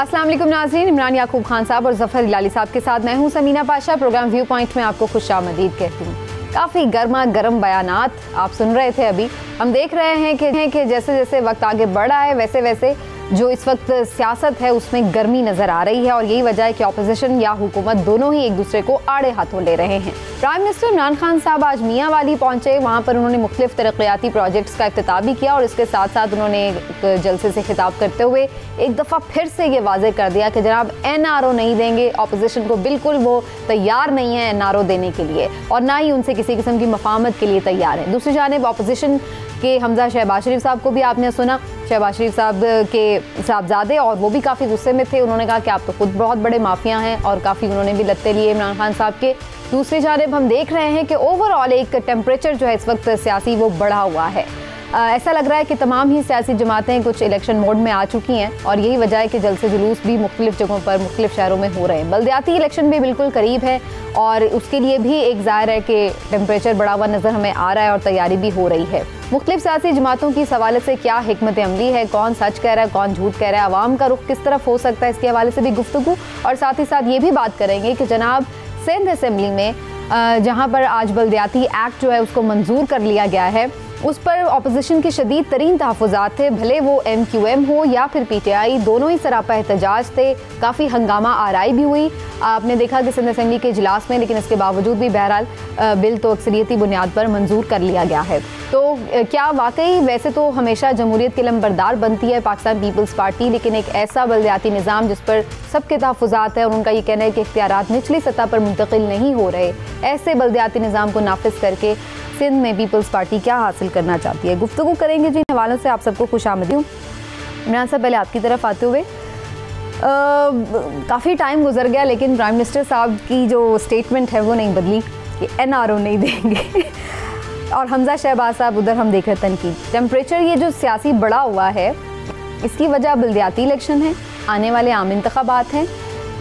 अस्सलाम वालेकुम नाज़रीन, इमरान याकूब खान साहब और ज़फ़र इलाली साहब के साथ मैं हूं Samina Pasha. Program Viewpoint में आपको खुशामदीद कहती हूँ। काफ़ी गर्मा गर्म बयानात आप सुन रहे थे। अभी हम देख रहे हैं कि जैसे जैसे वक्त आगे बढ़ रहा है वैसे वैसे जो इस वक्त सियासत है उसमें गर्मी नज़र आ रही है और यही वजह है कि अपोजिशन या हुकूमत दोनों ही एक दूसरे को आड़े हाथों ले रहे हैं। प्राइम मिनिस्टर इमरान खान साहब आज मियाँ वाली पहुँचे, वहाँ पर उन्होंने मुख्तलिफ तरक्याती प्रोजेक्ट्स का इफ्तिताह भी किया और इसके साथ साथ उन्होंने एक जलसे से खिताब करते हुए एक दफ़ा फिर से ये वाज़ेह कर दिया कि जनाब NRO नहीं देंगे। अपोजिशन को बिल्कुल वो तैयार नहीं है NRO देने के लिए और ना ही उनसे किसी किस्म की मफाहमत के लिए तैयार है। दूसरी जानिब अपोजिशन के हमजा शहबाज शरीफ साहब को भी आपने सुना, शहबाज शरीफ साहब के साहबजादे, और वो भी काफ़ी गुस्से में थे। उन्होंने कहा कि आप तो खुद बहुत बड़े माफिया हैं और काफ़ी उन्होंने भी लत्ते लिए इमरान खान साहब के। दूसरी जानिब हम देख रहे हैं कि ओवरऑल एक टेम्परेचर जो है इस वक्त सियासी वो बढ़ा हुआ है। ऐसा लग रहा है कि तमाम ही सियासी जमातें कुछ इलेक्शन मोड में आ चुकी हैं और यही वजह है कि जलसे जुलूस भी मुख्तलिफ जगहों पर मुख्तलिफ शहरों में हो रहे हैं। बल्दियाती इलेक्शन भी बिल्कुल करीब है और उसके लिए भी एक ज़ाहिर है कि टेम्परेचर बढ़ा हुआ नज़र हमें आ रहा है और तैयारी भी हो रही है। मुख्तलिफ सियासी जमातों की इस हवाले से क्या हिकमत अमली है, कौन सच कह रहा है कौन झूठ कह रहा है, आवाम का रुख किस तरफ हो सकता है, इसके हवाले से भी गुफ्तगू और साथ ही साथ ये भी बात करेंगे कि जनाब सिंध असम्बली में जहाँ पर आज बल्दियाती एक्ट जो है उसको मंजूर कर लिया गया है, उस पर अपोजिशन के शदीद तरीन तहफ़्फ़ुज़ात थे, भले वो MQM हो या फिर PTI, दोनों ही सरापा एहतजाज थे। काफ़ी हंगामा आराई भी हुई, आपने देखा कि सिंध असम्बली के इजलास में, लेकिन इसके बावजूद भी बहरहाल बिल तो अक्सरियती बुनियाद पर मंजूर कर लिया गया है। तो क्या वाकई, वैसे तो हमेशा जमहूरियत के लंबरदार बनती है पाकिस्तान पीपल्स पार्टी, लेकिन एक ऐसा बल्दियाती निज़ाम जिस पर सबके तहफ़्फ़ुज़ात है और उनका ये कहना है कि इख्तियारात निचली सतह पर मुंतकिल नहीं हो रहे, ऐसे बल्दियाती निज़ाम को नाफिज करके सिंध में पीपल्स पार्टी क्या हासिल करना चाहती है, गुफ्तगू करेंगे जिन हवालों से। आप सबको खुशामदीद हूँ। इमरान साहब, पहले आपकी तरफ आते हुए, काफ़ी टाइम गुजर गया लेकिन प्राइम मिनिस्टर साहब की जो स्टेटमेंट है वो नहीं बदली कि NRO नहीं देंगे और हमजा शहबाज साहब उधर हम देख रहे तनकीद। टेम्परेचर ये जो सियासी बढ़ा हुआ है इसकी वजह बल्दियाती इलेक्शन है, आने वाले आम इंतखाबात हैं,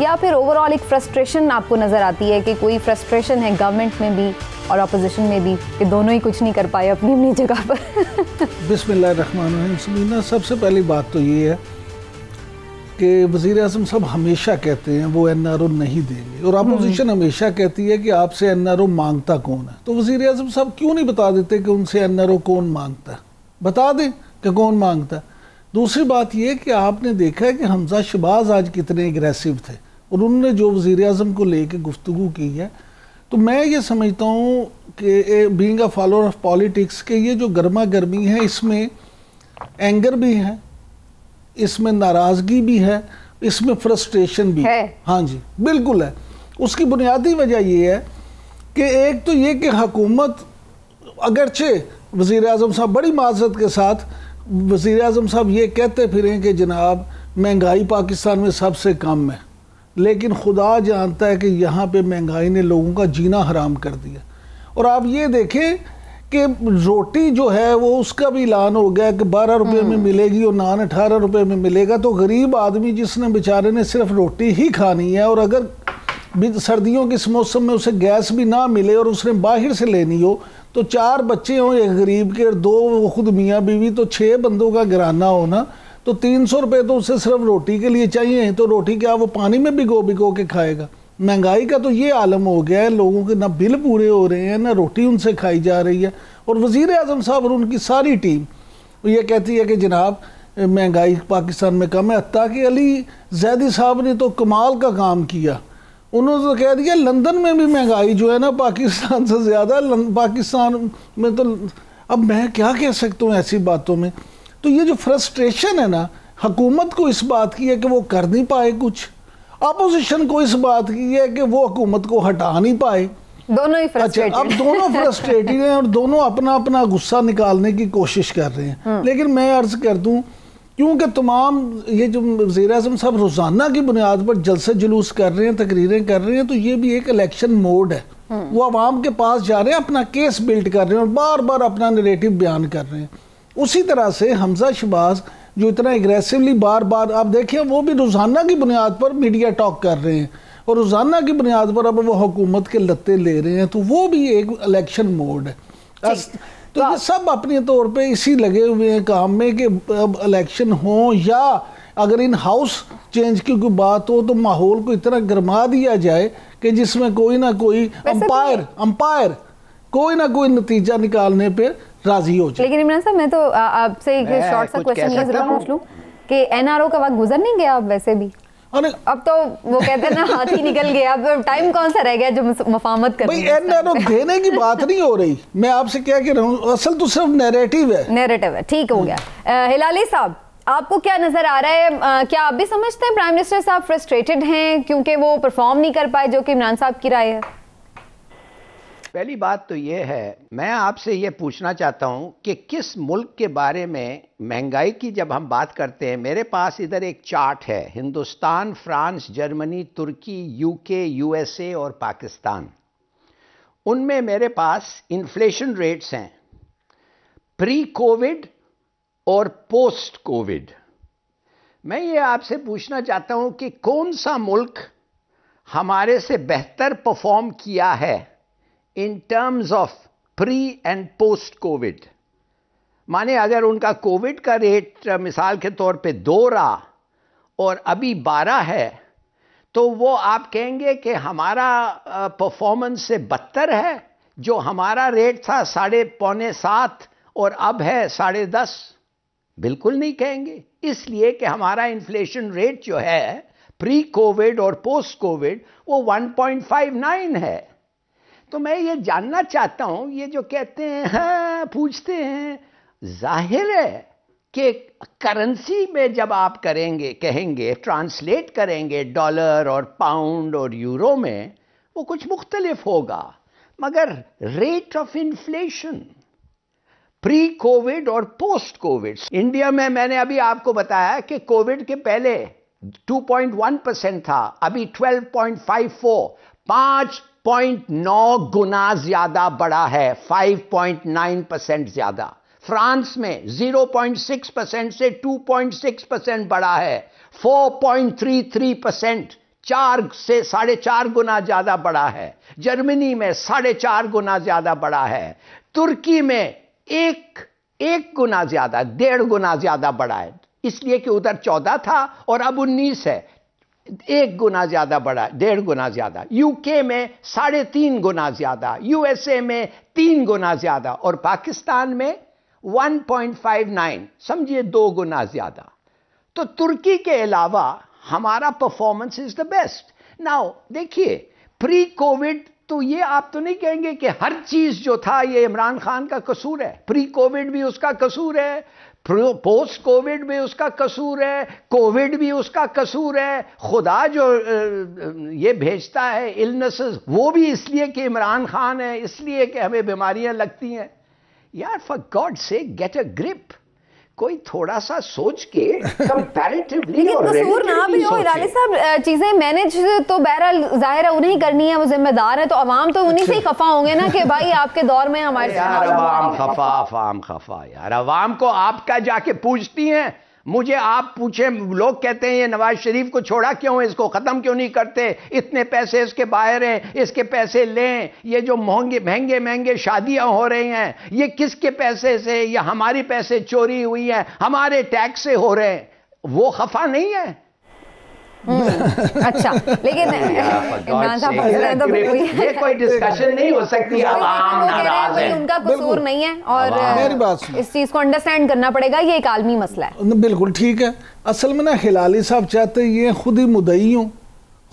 या फिर ओवरऑल एक फ्रस्ट्रेशन आपको नज़र आती है कि कोई फ्रस्ट्रेशन है गवर्नमेंट में भी और अपोजिशन में भी कि दोनों ही कुछ नहीं कर पाए अपनी अपनी जगह पर? बिस्मिल्लाहिर्रहमानिर्रहीम। समीना, सबसे पहली बात तो ये है कि वज़ीर आज़म साहब हमेशा कहते हैं वो NRO नहीं देंगे और अपोजिशन हमेशा कहती है कि आपसे NRO मांगता कौन है। तो वज़ीर आज़म साहब क्यों नहीं बता देते कि उनसे NRO कौन मांगता है? बता दें कि कौन मांगता है। दूसरी बात ये कि आपने देखा है कि हमजा शहबाज आज कितने एग्रेसिव थे और उन्होंने जो वज़ीर आज़म को लेके गुफ्तगू की है, तो मैं ये समझता हूँ कि being a follower of politics के ये जो गर्मा गर्मी है इसमें एंगर भी है, इसमें नाराज़गी भी है, इसमें फ्रस्ट्रेशन भी है। हाँ जी, बिल्कुल है। उसकी बुनियादी वजह ये है कि एक तो ये कि हुकूमत, अगरचे वज़ीर आज़म साहब बड़ी माज़रत के साथ वज़ीर आज़म साहब ये कहते फिरें कि जनाब महंगाई पाकिस्तान में सबसे कम है, लेकिन खुदा जानता है कि यहाँ पे महंगाई ने लोगों का जीना हराम कर दिया। और आप ये देखें कि रोटी जो है वो उसका भी ऐलान हो गया कि 12 रुपये में मिलेगी और नान 18 रुपये में मिलेगा। तो गरीब आदमी जिसने बेचारे ने सिर्फ रोटी ही खानी है और अगर सर्दियों के इस मौसम में उसे गैस भी ना मिले और उसने बाहर से लेनी हो, तो 4 बच्चे हों एक गरीब के और 2 खुद मियाँ बीवी, तो 6 बंदों का घराना हो ना, तो 300 रुपये तो उसे सिर्फ रोटी के लिए चाहिए। तो रोटी क्या वो पानी में भिगो के खाएगा? महंगाई का तो ये आलम हो गया है, लोगों के ना बिल पूरे हो रहे हैं ना रोटी उनसे खाई जा रही है। और वज़ीर आज़म साहब और उनकी सारी टीम ये कहती है कि जनाब महंगाई पाकिस्तान में कम है। हत्ता कि अली ज़ैदी साहब ने तो कमाल का काम किया, उन्होंने तो कह दिया लंदन में भी महंगाई जो है ना पाकिस्तान से ज़्यादा, पाकिस्तान में तो अब मैं क्या कह सकता हूँ ऐसी बातों में। तो ये जो फ्रस्ट्रेशन है ना, हुकूमत को इस बात की है कि वो कर नहीं पाए कुछ, अपोजिशन को इस बात की है कि वो हुकूमत को हटा नहीं पाए, दोनों ही फ्रस्ट्रेटेड। अच्छा, अब दोनों फ्रस्ट्रेटेड हैं और दोनों अपना अपना गुस्सा निकालने की कोशिश कर रहे हैं। लेकिन मैं अर्ज़ कर दूं, क्योंकि तमाम ये जो वज़ीर आज़म साहब रोज़ाना की बुनियाद पर जलसे जुलूस कर रहे हैं, तकरीरें कर रहे हैं, तो ये भी एक इलेक्शन मोड है। वो आवाम के पास जा रहे हैं, अपना केस बिल्ड कर रहे हैं और बार बार अपना नैरेटिव बयान कर रहे हैं। उसी तरह से हमजा शहबाज जो इतना एग्रेसिवली बार बार, आप देखिए वो भी रोज़ाना की बुनियाद पर मीडिया टॉक कर रहे हैं और रोज़ाना की बुनियाद पर अब वो हुकूमत के लत्ते ले रहे हैं, तो वो भी एक इलेक्शन मोड है। तो ये सब अपने तौर पे इसी लगे हुए हैं काम में कि अब इलेक्शन हो या अगर इन हाउस चेंज की कोई बात हो तो माहौल को इतना गर्मा दिया जाए कि जिसमें कोई ना कोई अंपायर कोई ना कोई नतीजा निकालने पे राजी हो जाए। लेकिन इमरान साहब, मैं तो आपसे एक शॉर्ट सा क्वेश्चन ये जरूर पूछ लूं कि एनआरओ का वक्त गुजर नहीं गया अब वैसे भी? अब तो वो कहते हैं ना हाथ ही निकल गया, अब टाइम कौन सा रह गया जो मफामत कर भाई एनआरओ देने की बात नहीं हो रही, मैं आपसे क्या कह रहा हूँ, असल तो सिर्फ नैरेटिव है। ठीक हो गया। हिलाली साहब, आपको क्या नजर आ रहा है, क्या आप भी समझते हैं प्राइम मिनिस्टर साहब फ्रस्ट्रेटेड हैं क्योंकि वो परफॉर्म नहीं कर पाए, जो कि इमरान साहब की राय है? पहली बात तो ये है, मैं आपसे ये पूछना चाहता हूं कि किस मुल्क के बारे में महंगाई की जब हम बात करते हैं, मेरे पास इधर एक चार्ट है, हिंदुस्तान, फ्रांस, जर्मनी, तुर्की, यूके, यूएसए और पाकिस्तान। उनमें मेरे पास इन्फ्लेशन रेट्स हैं प्री कोविड और पोस्ट कोविड। मैं ये आपसे पूछना चाहता हूं कि कौन सा मुल्क हमारे से बेहतर परफॉर्म किया है in terms of pre and post Covid. माने अगर उनका कोविड का रेट मिसाल के तौर पे 2 रहा और अभी 12 है, तो वो आप कहेंगे कि हमारा परफॉर्मेंस से बदतर है? जो हमारा रेट था 6.75 और अब है 10.5? बिल्कुल नहीं कहेंगे, इसलिए कि हमारा इन्फ्लेशन रेट जो है प्री कोविड और पोस्ट कोविड वो 1.59 है। तो मैं ये जानना चाहता हूं, ये जो कहते हैं हाँ, पूछते हैं, जाहिर है कि करेंसी में जब आप कहेंगे ट्रांसलेट करेंगे डॉलर और पाउंड और यूरो में, वो कुछ मुख्तलिफ होगा, मगर rate of inflation pre Covid और पोस्ट कोविड इंडिया में, मैंने अभी आपको बताया कि कोविड के पहले 2.1% था, अभी 12.54, 5.9 गुना ज्यादा बढ़ा है, 5.9% ज्यादा। फ्रांस में 0.6% से 2.6% बढ़ा है, 4.33%, 4 से 4.5 गुना ज्यादा बढ़ा है। जर्मनी में 4.5 गुना ज्यादा बढ़ा है। तुर्की में एक गुना ज्यादा, 1.5 गुना ज्यादा बढ़ा है, इसलिए कि उधर 14 था और अब 19 है, 1 गुना ज्यादा बढ़ा, 1.5 गुना ज्यादा। यूके में 3.5 गुना ज्यादा, यूएसए में 3 गुना ज्यादा और पाकिस्तान में 1.59, समझिए 2 गुना ज्यादा। तो तुर्की के अलावा हमारा performance is the best. Now देखिए, प्री कोविड तो ये आप तो नहीं कहेंगे कि हर चीज जो था ये इमरान खान का कसूर है, प्री कोविड भी उसका कसूर है, पोस्ट कोविड भी उसका कसूर है, कोविड भी उसका कसूर है, खुदा जो ये भेजता है इलनेसेस वो भी इसलिए कि इमरान खान है, इसलिए कि हमें बीमारियां लगती हैं। यार फॉर गॉड से गेट अ ग्रिप, कोई थोड़ा सा सोच के कंपैरेटिवली और कसूर ना भी हो हिलाली साहब, चीजें मैनेज तो बहरहाल जाहिर है उन्हें ही करनी है, वो जिम्मेदार है, तो अवाम तो उन्हीं से ही खफा होंगे ना कि भाई आपके दौर में हमारे यार अवाम खफा यार, अवाम को आपका जाके पूछती हैं, मुझे आप पूछे, लोग कहते हैं ये नवाज शरीफ को छोड़ा क्यों, इसको खत्म क्यों नहीं करते, इतने पैसे इसके बाहर हैं, इसके पैसे लें, ये जो महंगे शादियां हो रही हैं ये किसके पैसे से, ये हमारी पैसे चोरी हुई हैं, हमारे टैक्स से हो रहे हैं, वो खफा नहीं है? अच्छा, लेकिन ये कोई डिस्कशन नहीं हो सकती, आवाम नाराज है, उनका कसूर नहीं है और इस चीज को अंडरस्टैंड करना पड़ेगा, ये एक आलमी मसला है। बिल्कुल ठीक है। असल में ना हिलाली साहब चाहते ये खुद ही मुद्दई हो,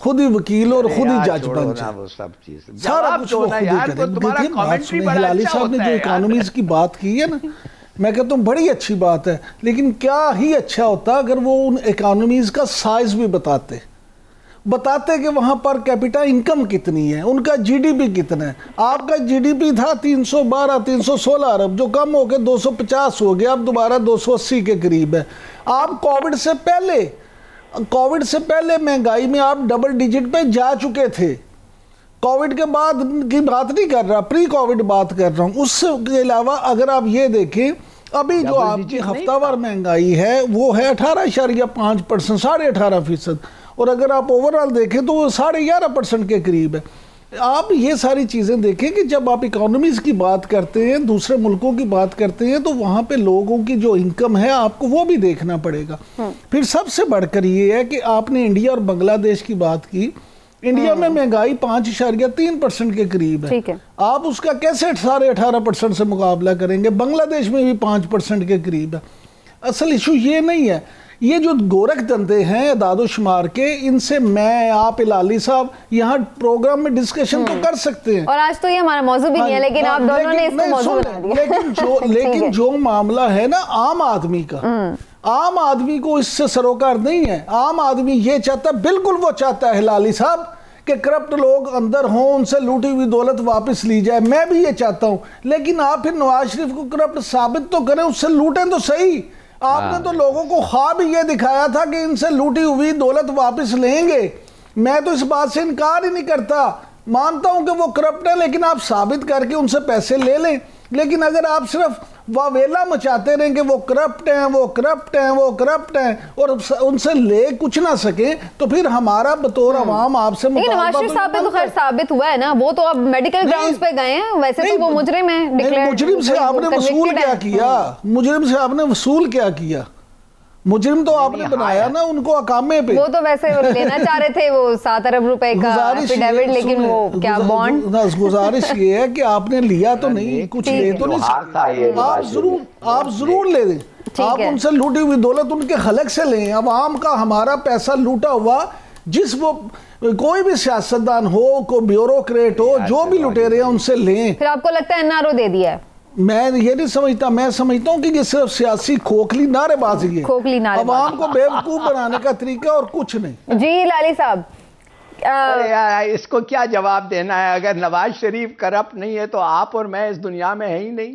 खुद ही वकील और खुद ही जज बन जाए, सब चीज सारा कुछ वो खुद ही करें। हिलाली साहब ने जो इकोनॉमीज की बात की है ना, मैं कहता हूँ बड़ी अच्छी बात है, लेकिन क्या ही अच्छा होता अगर वो उन इकोनॉमीज का साइज भी बताते कि वहाँ पर कैपिटा इनकम कितनी है, उनका जीडीपी कितना है। आपका जीडीपी था 316 अरब, जो कम हो के 250 हो गया, अब दोबारा 280 के करीब है। आप कोविड से पहले महंगाई में आप डबल डिजिट पे जा चुके थे। कोविड के बाद की बात नहीं कर रहा, प्री कोविड बात कर रहा हूँ। उसके अलावा अगर आप ये देखें, अभी जो आपकी हफ्तावार महंगाई है वो है 18.5%, 18.5%, और अगर आप ओवरऑल देखें तो वो 11.5% के करीब है। आप ये सारी चीज़ें देखें कि जब आप इकोनॉमीज़ की बात करते हैं, दूसरे मुल्कों की बात करते हैं, तो वहाँ पे लोगों की जो इनकम है आपको वो भी देखना पड़ेगा। फिर सबसे बढ़कर ये है कि आपने इंडिया और बांग्लादेश की बात की। इंडिया में महंगाई 5.3% के करीब है। आप उसका कैसे 18% से मुकाबला करेंगे? बांग्लादेश में भी 5% के करीब है। असल इशू ये नहीं है, ये जो गोरख धंधे हैं दादोशुमार के, इनसे मैं, आप, इलाली साहब यहाँ प्रोग्राम में डिस्कशन तो कर सकते हैं, और आज तो ये हमारा मौजूद भी नहीं है, लेकिन आप दोनों ने इसको मौजूद बना दिया। लेकिन जो मामला है ना आम आदमी का, आम आदमी को इससे सरोकार नहीं है। आम आदमी ये चाहता, बिल्कुल वो चाहता है हिलाली साहब कि करप्ट लोग अंदर हों, उनसे लूटी हुई दौलत वापस ली जाए। मैं भी ये चाहता हूं, लेकिन आप फिर नवाज शरीफ को करप्ट साबित तो करें, उससे लूटें तो सही। आपने तो लोगों को ख्वाब ये दिखाया था कि इनसे लूटी हुई दौलत वापस लेंगे। मैं तो इस बात से इनकार ही नहीं करता, मानता हूं कि वो करप्ट है, लेकिन आप साबित करके उनसे पैसे ले लें। लेकिन अगर आप सिर्फ वावेला मचाते रहें कि वो करप्ट हैं, वो करप्ट हैं, वो करप्ट हैं, और उनसे ले कुछ ना सके, तो फिर हमारा बतौर अवाम आपसे नवाज शरीफ साहब पे तो खैर साबित हुआ है ना, वो तो अब मेडिकल ग्राउंड्स पे गए हैं। वैसे तो वो मुजरिम है, मुजरिम से आपने वसूल क्या किया? मुजरिम से आपने वसूल क्या किया? मुजरिम तो आपने बनाया ना उनको अकामे पे। वो तो वैसे लेना चाह रहे थे वो 7 अरब रुपए का एफिडेविट, लेकिन वो क्या बॉन्ड। गुजारिश ये है कि आपने लिया तो नहीं, कुछ ले तो नहीं सकते। आप जरूर ले दें, आप उनसे लूटी हुई दौलत उनके खलक से लें। अब आम का हमारा पैसा लूटा हुआ, जिस वो कोई भी सियासतदान हो, को ब्यूरोक्रेट हो, जो भी लुटेरे हैं उनसे लें। फिर आपको लगता है एनआरओ दे दिया है? मैं ये नहीं समझता, मैं समझता हूँ कि ये सिर्फ सियासी खोखली नारेबाजी है, खोखली नारेबाजी, अवाम को बेवकूफ बनाने का तरीका और कुछ नहीं। जी लाली साहब, अरे यार इसको क्या जवाब देना है? अगर नवाज शरीफ करप्ट नहीं है तो आप और मैं इस दुनिया में है ही नहीं।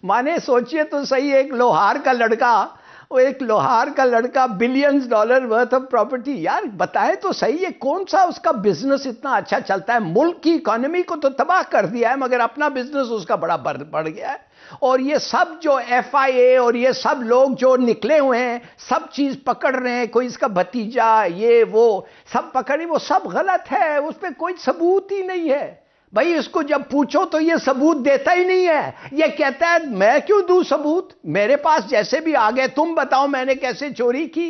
माने सोचिए तो सही, एक लोहार का लड़का billions dollar worth of property. यार बताएं तो सही, ये कौन सा उसका बिजनेस इतना अच्छा चलता है? मुल्क की इकोनॉमी को तो तबाह कर दिया है, मगर अपना बिजनेस उसका बड़ा बढ़ गया है। और ये सब जो FIA और ये सब लोग जो निकले हुए हैं, सब चीज पकड़ रहे हैं, कोई इसका भतीजा, ये वो सब पकड़ी, वो सब गलत है, उस पर कोई सबूत ही नहीं है। भाई इसको जब पूछो तो ये सबूत देता ही नहीं है। ये कहता है मैं क्यों दूं सबूत, मेरे पास जैसे भी आ गए, तुम बताओ मैंने कैसे चोरी की।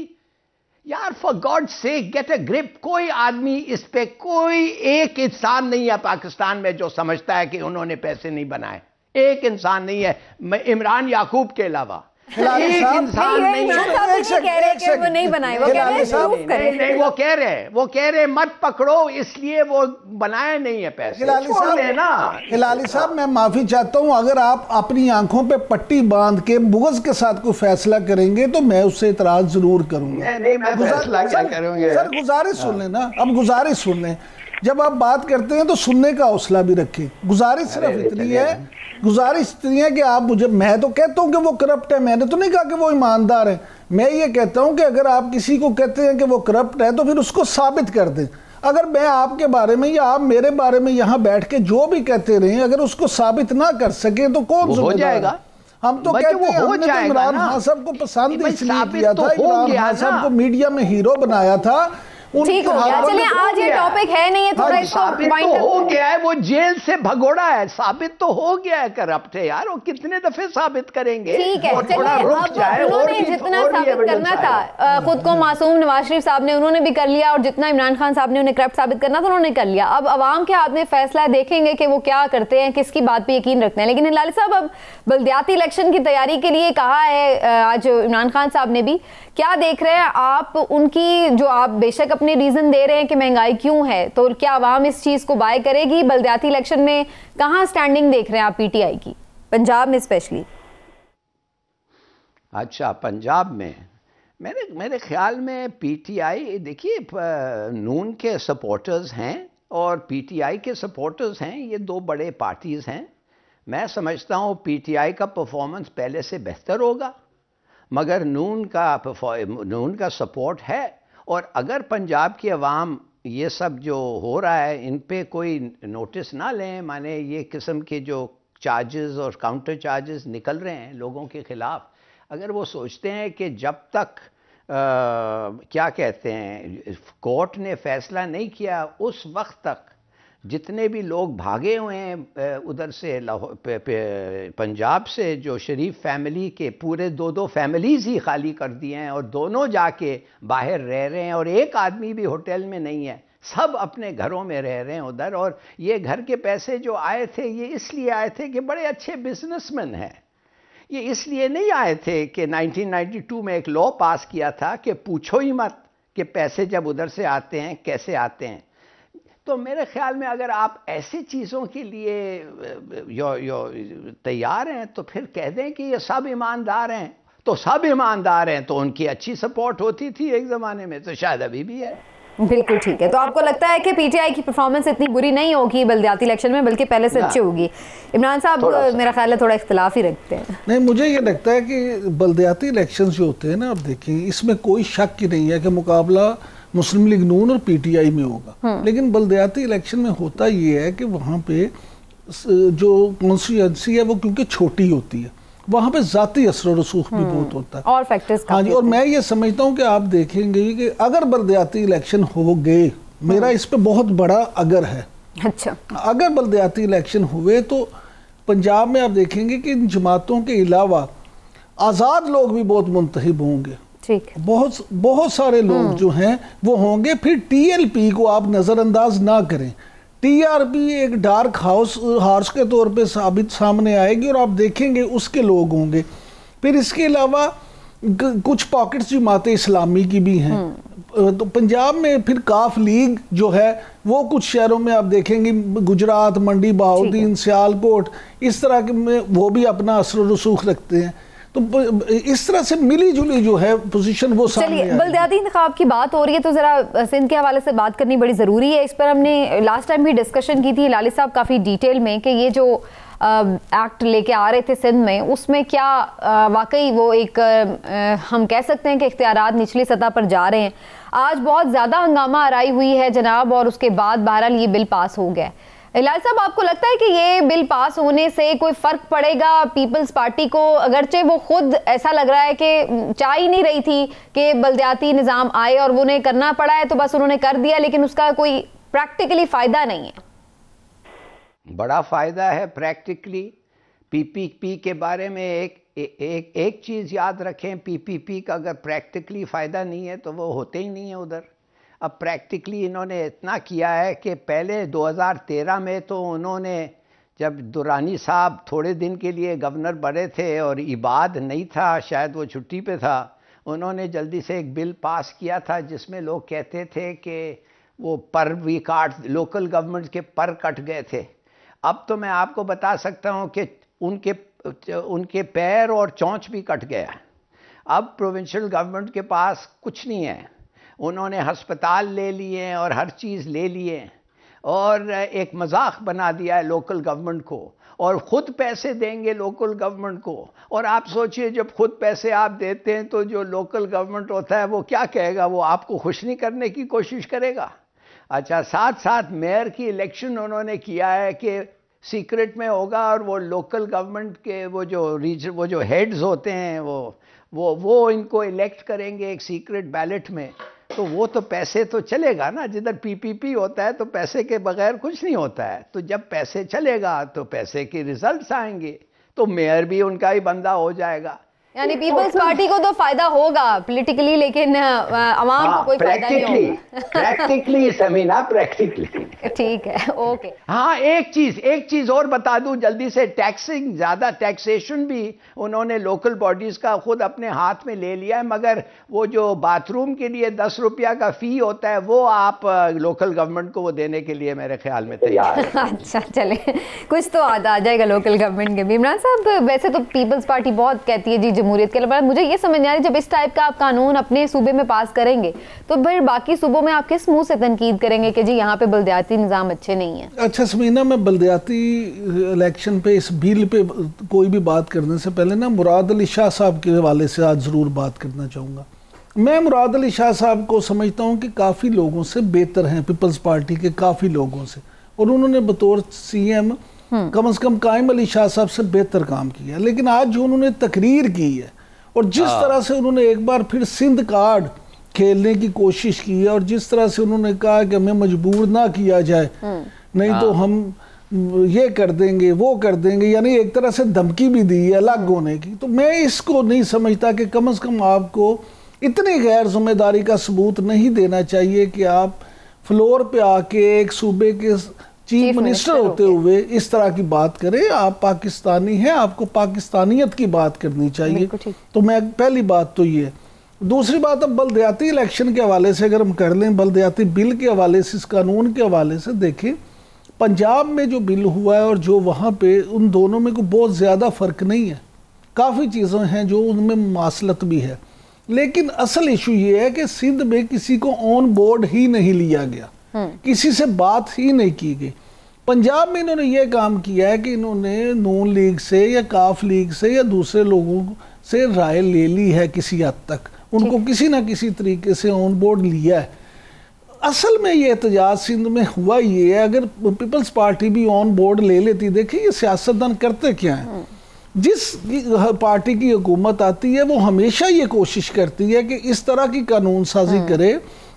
यार फॉर गॉड से गेट अ ग्रिप। कोई आदमी इस पे, कोई एक इंसान नहीं है पाकिस्तान में जो समझता है कि उन्होंने पैसे नहीं बनाए। एक इंसान नहीं है, इमरान याकूब के अलावा एक इंसान नहीं है। वो नहीं बनाए, वो कह रहे नहीं, वो कह रहे मत पकड़ो, इसलिए वो बनाए नहीं है पैसे। हिलाली साहब मैं माफी चाहता हूं, अगर आप अपनी आंखों पे पट्टी बांध के बुग़्ज़ के साथ कोई फैसला करेंगे तो मैं उससे इतराज जरूर करूंगा। नहीं, मैं फैसला क्या करूंगा? सर गुजारिश सुन लें ना, अब गुजारिश सुन लें। जब आप बात करते हैं तो सुनने का हौसला भी रखें। गुजारिश सिर्फ इतनी है कि आप मुझे, मैं तो कहता हूं कि वो करप्ट है, मैंने तो नहीं कहा कि वो ईमानदार है। मैं ये कहता हूं कि अगर आप किसी को कहते हैं कि वो करप्ट है तो फिर उसको साबित कर दें। अगर मैं आपके बारे में या आप मेरे बारे में यहाँ बैठ के जो भी कहते रहे, अगर उसको साबित ना कर सके तो कौन हो जाएगा? हम तो कहते हैं हमने तो इमरान खान साहब को पसंद इसलिए किया था, इमरान खान साहब को मीडिया में हीरो बनाया था। ठीक हो गया, चलिए आज ये टॉपिक है नहीं है, थोड़ा इसको पॉइंट हो गया है, वो जेल से भगोड़ा है, साबित तो हो गया है करप्ट है। यार वो कितने दफे साबित करेंगे? ठीक है, चलिए उन्होंने जितना साबित करना था खुद को मासूम नवाज शरीफ साहब ने, उन्होंने भी कर लिया, और जितना इमरान खान साहब ने उन्हें करप्ट साबित करना था उन्होंने कर लिया। अब अवाम के हाथ में फैसला देखेंगे कि वो क्या करते हैं, किसकी बात पे यकीन रखते हैं। लेकिन हिलाली साहब अब बल्दियाती इलेक्शन की तैयारी के लिए कहा है आज इमरान खान साहब ने भी, क्या देख रहे हैं आप उनकी, जो आप बेशक अपने रीजन दे रहे हैं कि महंगाई क्यों है, तो क्या आवाम इस चीज को बाय करेगी? बल्दियाती इलेक्शन में कहां स्टैंडिंग देख रहे हैं आप PTI की, पंजाब में स्पेशली? अच्छा, पंजाब में मेरे ख्याल में PTI, देखिए नून के सपोर्टर्स हैं और PTI के सपोर्टर्स हैं, ये दो बड़े पार्टीज हैं। मैं समझता हूँ PTI का परफॉर्मेंस पहले से बेहतर होगा, मगर नून का सपोर्ट है। और अगर पंजाब की आवाम ये सब जो हो रहा है इन पे कोई नोटिस ना लें, माने ये किस्म के जो चार्जेस और काउंटर चार्जेस निकल रहे हैं लोगों के ख़िलाफ़, अगर वो सोचते हैं कि जब तक क्या कहते हैं कोर्ट ने फैसला नहीं किया उस वक्त तक जितने भी लोग भागे हुए हैं उधर से पंजाब से, जो शरीफ फैमिली के पूरे 2-2 फैमिलीज ही खाली कर दिए हैं और दोनों जाके बाहर रह रहे हैं, और एक आदमी भी होटल में नहीं है, सब अपने घरों में रह रहे हैं उधर। और ये घर के पैसे जो आए थे ये इसलिए आए थे कि बड़े अच्छे बिजनेसमैन हैं, ये इसलिए नहीं आए थे कि 1992 में एक लॉ पास किया था कि पूछो ही मत कि पैसे जब उधर से आते हैं कैसे आते हैं। तो मेरे ख्याल में अगर आप ऐसी चीज़ों के लिए तैयार हैं तो फिर कह दें कि ये सब ईमानदार हैं, तो सब ईमानदार हैं, तो उनकी अच्छी सपोर्ट होती थी एक ज़माने में, तो शायद अभी भी है। बिल्कुल ठीक है। तो आपको लगता है कि पीटीआई की परफॉर्मेंस इतनी बुरी नहीं होगी बल्दियाती इलेक्शन में, बल्कि पहले से अच्छी होगी? इमरान साहब मेरा ख्याल है थोड़ा इख्तिलाफ ही रखते हैं। नहीं, मुझे ये लगता है कि बल्दियाती इलेक्शन जो होते हैं ना, आप देखें इसमें कोई शक ही नहीं है कि मुकाबला मुस्लिम लीग नून और पीटीआई में होगा, लेकिन बल्दियाती इलेक्शन में होता ये है कि वहाँ पे जो कॉन्स्टिट्यूएंसी है वो क्योंकि छोटी होती है, वहाँ पे ज़ाती असर रसूख भी बहुत होता है और फैक्टर्स। हाँ जी, और मैं ये समझता हूँ कि आप देखेंगे कि अगर बल्दियाती इलेक्शन हो गए, मेरा इस पे बहुत बड़ा अगर है। अच्छा, अगर बल्दियाती इलेक्शन हुए तो पंजाब में आप देखेंगे कि इन जमातों के अलावा आज़ाद लोग भी बहुत मुंतखब होंगे। ठीक है, बहुत सारे लोग जो हैं वो होंगे। फिर टीएलपी को आप नज़रअंदाज ना करें, टीआरपी एक डार्क हॉर्स के तौर पे सामने आएगी और आप देखेंगे उसके लोग होंगे। फिर इसके अलावा कुछ पॉकेट्स जमात इस्लामी की भी हैं। तो पंजाब में फिर काफ लीग जो है वो कुछ शहरों में आप देखेंगे, गुजरात, मंडी, बहाउद्दीन, सियालकोट, इस तरह के में वो भी अपना असर रसूख रखते हैं। तो इस तरह से मिली जुली जो है पोजीशन वो सामने। चलिए, बल्दियाती इंतखाब की बात हो रही है तो ज़रा सिंध के हवाले से बात करनी बड़ी ज़रूरी है। इस पर हमने लास्ट टाइम भी डिस्कशन की थी लाली साहब काफ़ी डिटेल में कि ये जो एक्ट लेके आ रहे थे सिंध में, उसमें क्या वाकई वो एक हम कह सकते हैं कि इख्तियारात निचली सतह पर जा रहे हैं। आज बहुत ज़्यादा हंगामा आराई हुई है जनाब, और उसके बाद बहरहाल ये बिल पास हो गया। लाल साहब, आपको लगता है कि ये बिल पास होने से कोई फर्क पड़ेगा पीपल्स पार्टी को? अगरचे वो खुद ऐसा लग रहा है कि चाह ही नहीं रही थी कि बल्दियाती निज़ाम आए और वो उन्हें करना पड़ा है, तो बस उन्होंने कर दिया, लेकिन उसका कोई प्रैक्टिकली फायदा नहीं है। बड़ा फायदा है प्रैक्टिकली। पीपीपी के बारे में एक चीज़ याद रखें, पीपीपी का अगर प्रैक्टिकली फ़ायदा नहीं है तो वो होते ही नहीं है उधर। अब प्रैक्टिकली इन्होंने इतना किया है कि पहले 2013 में तो उन्होंने, जब दुरानी साहब थोड़े दिन के लिए गवर्नर बने थे और इबाद नहीं था, शायद वो छुट्टी पे था, उन्होंने जल्दी से एक बिल पास किया था जिसमें लोग कहते थे कि वो पर भी लोकल गवर्नमेंट के पर कट गए थे। अब तो मैं आपको बता सकता हूँ कि उनके पैर और चोंच भी कट गया। अब प्रोविंशियल गवर्नमेंट के पास कुछ नहीं है। उन्होंने अस्पताल ले लिए और हर चीज़ ले लिए और एक मजाक बना दिया है लोकल गवर्नमेंट को, और ख़ुद पैसे देंगे लोकल गवर्नमेंट को। और आप सोचिए, जब खुद पैसे आप देते हैं तो जो लोकल गवर्नमेंट होता है वो क्या कहेगा? वो आपको खुश नहीं करने की कोशिश करेगा। अच्छा, साथ साथ मेयर की इलेक्शन उन्होंने किया है कि सीक्रेट में होगा, और वो लोकल गवर्नमेंट के वो जो हेड्स होते हैं वो इनको इलेक्ट करेंगे एक सीक्रेट बैलेट में। तो वो तो पैसे तो चलेगा ना, जिधर पीपीपी होता है तो पैसे के बगैर कुछ नहीं होता है। तो जब पैसे चलेगा तो पैसे के रिजल्ट्स आएंगे, तो मेयर भी उनका ही बंदा हो जाएगा। यानी पीपल्स पार्टी को तो फायदा होगा पॉलिटिकली, लेकिन आवाम को कोई फायदा नहीं होगा। Practically Samina, practically. ठीक है, ओके। हाँ, एक चीज और बता दूं जल्दी से, टैक्सिंग, ज्यादा टैक्सेशन भी उन्होंने लोकल बॉडीज का खुद अपने हाथ में ले लिया है, मगर वो जो बाथरूम के लिए 10 रुपया का फी होता है वो आप लोकल गवर्नमेंट को वो देने के लिए मेरे ख्याल में तैयार है। अच्छा, चले, कुछ तो आ जाएगा लोकल गवर्नमेंट के भी। इमरान साहब, वैसे तो पीपल्स पार्टी बहुत कहती है जी जमहूरियत के लिए, मुझे ये समझ नहीं आ रही, जब इस टाइप का आप कानून अपने सूबे में पास करेंगे तो फिर बाकी सूबों में आप किस मुंह से तनकीद करेंगे कि जी यहाँ पे बल्दियाती निज़ाम अच्छे नहीं है? अच्छा समीना, मैं बल्दियाती इलेक्शन पे इस बिल पे कोई भी बात करने से पहले ना मुराद अली शाह साहब के हवाले से आज ज़रूर बात करना चाहूँगा। मैं मुराद अली शाह साहब को समझता हूँ कि काफ़ी लोगों से बेहतर हैं, पीपल्स पार्टी के काफ़ी लोगों से, और उन्होंने बतौर CM कम से कम कायम अली शाह साहब से बेहतर काम किया। लेकिन आज जो उन्होंने तकरीर की है और जिस तरह से उन्होंने एक बार फिर सिंध कार्ड खेलने की कोशिश की है, और जिस तरह से उन्होंने कहा कि हमें मजबूर ना किया जाए, नहीं तो हम ये कर देंगे वो कर देंगे, यानी एक तरह से धमकी भी दी है अलग होने की। तो मैं इसको नहीं समझता कि कम से कम आपको इतनी गैर जिम्मेदारी का सबूत नहीं देना चाहिए कि आप फ्लोर पे आके एक सूबे के चीफ मिनिस्टर होते हुए इस तरह की बात करें। आप पाकिस्तानी हैं, आपको पाकिस्तानियत की बात करनी चाहिए। तो मैं पहली बात तो ये। दूसरी बात, अब बलदियाती इलेक्शन के हवाले से अगर हम कर लें, बलदियाती बिल के हवाले से, इस कानून के हवाले से देखें, पंजाब में जो बिल हुआ है और जो वहाँ पे, उन दोनों में कोई बहुत ज़्यादा फ़र्क नहीं है। काफ़ी चीज़ें हैं जो उनमें मुमासलत भी है, लेकिन असल इशू ये है कि सिंध में किसी को ऑन बोर्ड ही नहीं लिया गया, किसी से बात ही नहीं की गई। पंजाब में इन्होंने ये काम किया है कि इन्होंने नून लीग से या काफ लीग से या दूसरे लोगों से राय ले ली है, किसी हद तक उनको किसी ना किसी तरीके से ऑन बोर्ड लिया है। असल में ये एहतजाज सिंध में हुआ ये है, अगर पीपल्स पार्टी भी ऑन बोर्ड ले लेती, देखिए ये सियासतदान करते क्या हैं, जिस पार्टी की हुकूमत आती है वो हमेशा ये कोशिश करती है कि इस तरह की कानून साजी करे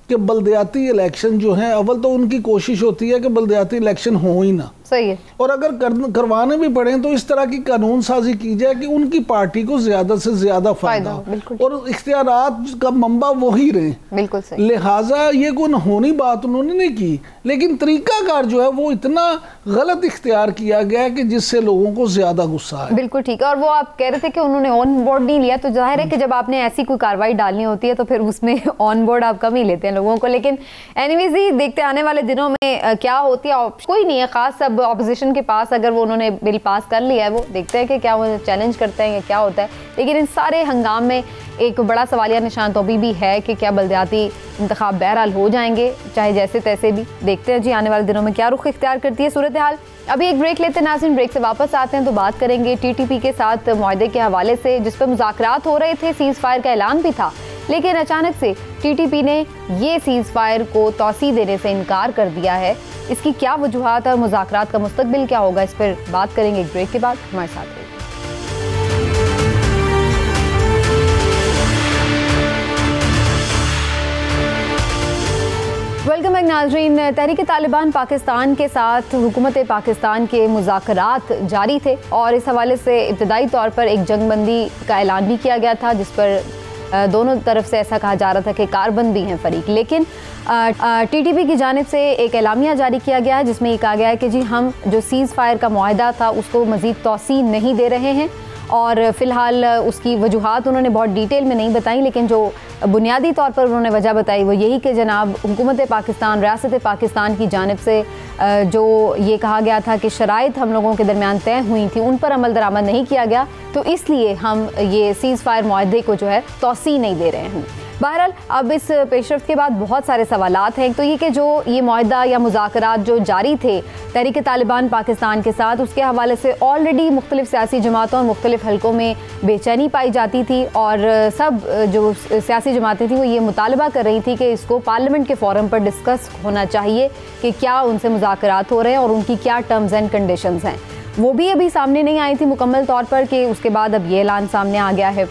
कि बलदियाती इलेक्शन जो है, अव्वल तो उनकी कोशिश होती है कि बलदियाती इलेक्शन हो ही ना, सही है, और अगर करवाने भी पड़े तो इस तरह की कानून साजी की जाए कि उनकी पार्टी को ज्यादा से ज्यादा फायदा हो और इख्तियारात का मंबा वही रहे। बिल्कुल सही। लिहाजा ये कोई होनी बात उन्होंने नहीं की, लेकिन तरीकाकार जो है वो इतना गलत इख्तियार किया गया कि जिससे लोगों को ज्यादा गुस्सा है। बिल्कुल ठीक है। और वो आप कह रहे थे कि उन्होंने ऑन बोर्ड नहीं लिया, तो जाहिर है कि जब आपने ऐसी कोई कार्रवाई डालनी होती है तो फिर उसमें ऑन बोर्ड आप कम ही लेते हैं लोगों को। लेकिन एनीवेज ही देखते आने वाले दिनों में क्या होती है। कोई नहीं है खास, सब ऑपोजिशन के पास अगर वो उन्होंने बिल पास कर लिया है, वो देखते हैं कि क्या वो चैलेंज करते हैं या क्या होता है। लेकिन इन सारे हंगाम में एक बड़ा सवालिया निशान तो अभी भी है कि क्या बलदियाती इंतखाब बहरहाल हो जाएंगे, चाहे जैसे तैसे भी। देखते हैं जी आने वाले दिनों में क्या रुख इख्तियार करती है सूरत हाल। अभी एक ब्रेक लेते हैं नाज़रीन, ब्रेक से वापस आते हैं तो बात करेंगे TTP के साथ मुआहदे के हवाले से, जिस पर मुज़ाकरात हो रहे थे, सीज़ फायर का ऐलान भी था, लेकिन अचानक से TTP ने ये सीज़ फायर को तौसी देने से इनकार कर दिया है। इसकी क्या वजूहात और मुज़ाकरात का मुस्तकबिल क्या होगा, इस पर बात करेंगे एक ब्रेक के बाद। हमारे साथ रहिए। वेलकम बैक नाज़रीन। तहरीक तालिबान पाकिस्तान के साथ हुकूमत पाकिस्तान के मुज़ाकरात जारी थे और इस हवाले से इब्तदाई तौर पर एक जंगबंदी का ऐलान भी किया गया था, जिस पर दोनों तरफ से ऐसा कहा जा रहा था कि कारबंद भी हैं फरीक। लेकिन TTP की जानिब से एक एलामिया जारी किया गया है जिसमें ये कहा गया है कि जी हम जो सीज़ फायर का मुआहदा था उसको मज़ीद तौसी नहीं दे रहे हैं, और फ़िलहाल उसकी वजूहात उन्होंने बहुत डिटेल में नहीं बताई, लेकिन जो बुनियादी तौर पर उन्होंने वजह बताई वो यही कि जनाब हुकूमत पाकिस्तान, रियासत पाकिस्तान की जानिब से जो ये कहा गया था कि शराइत हम लोगों के दरमियान तय हुई थी उन पर अमल दरामद नहीं किया गया, तो इसलिए हम ये सीज़ फायर मुआहदे को जो है तौसी नहीं दे रहे हैं। बहरहाल अब इस पेशरफ्त के बाद बहुत सारे सवालात हैं। तो ये कि जो ये मुआहदा या मुज़ाकरात जो जारी थे तहरीक तालिबान पाकिस्तान के साथ, उसके हवाले से ऑलरेडी मुख्तलिफ सियासी जमातों और मुख्तलिफ हलकों में बेचैनी पाई जाती थी, और सब जो सियासी जमातें थी वो ये मुतालबा कर रही थी कि इसको पार्लियामेंट के फोरम पर डिस्कस होना चाहिए कि क्या उनसे मुज़ाकरात हो रहे हैं और उनकी क्या टर्म्स एंड कंडीशंस हैं। वो भी अभी सामने नहीं आई थी मुकम्मल तौर पर, कि उसके बाद अब ये ऐलान सामने आ गया है।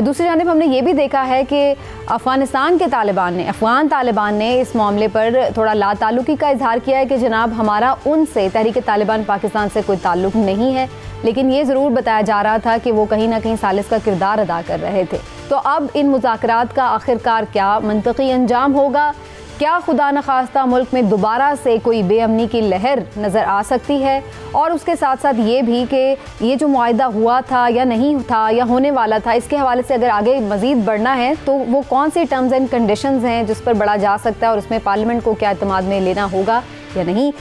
दूसरी जानिब हमने ये भी देखा है कि अफ़गान तालिबान ने इस मामले पर थोड़ा लाताल्लुकी का इजहार किया है कि जनाब हमारा उनसे, तहरीक तालिबान पाकिस्तान से कोई ताल्लुक नहीं है, लेकिन ये ज़रूर बताया जा रहा था कि वो कहीं ना कहीं सालिस का किरदार अदा कर रहे थे। तो अब इन मुज़ाकरात का आखिरकार क्या मंतकी अंजाम होगा? क्या खुदा न खास्ता मुल्क में दोबारा से कोई बेअमनी की लहर नज़र आ सकती है? और उसके साथ साथ ये भी कि ये जो मुआहदा हुआ था या नहीं था या होने वाला था, इसके हवाले से अगर आगे मज़ीद बढ़ना है तो वो कौन सी टर्म्स एंड कंडीशंस हैं जिस पर बढ़ा जा सकता है, और उसमें पार्लियामेंट को क्या इत्मीनान में लेना होगा या नहीं।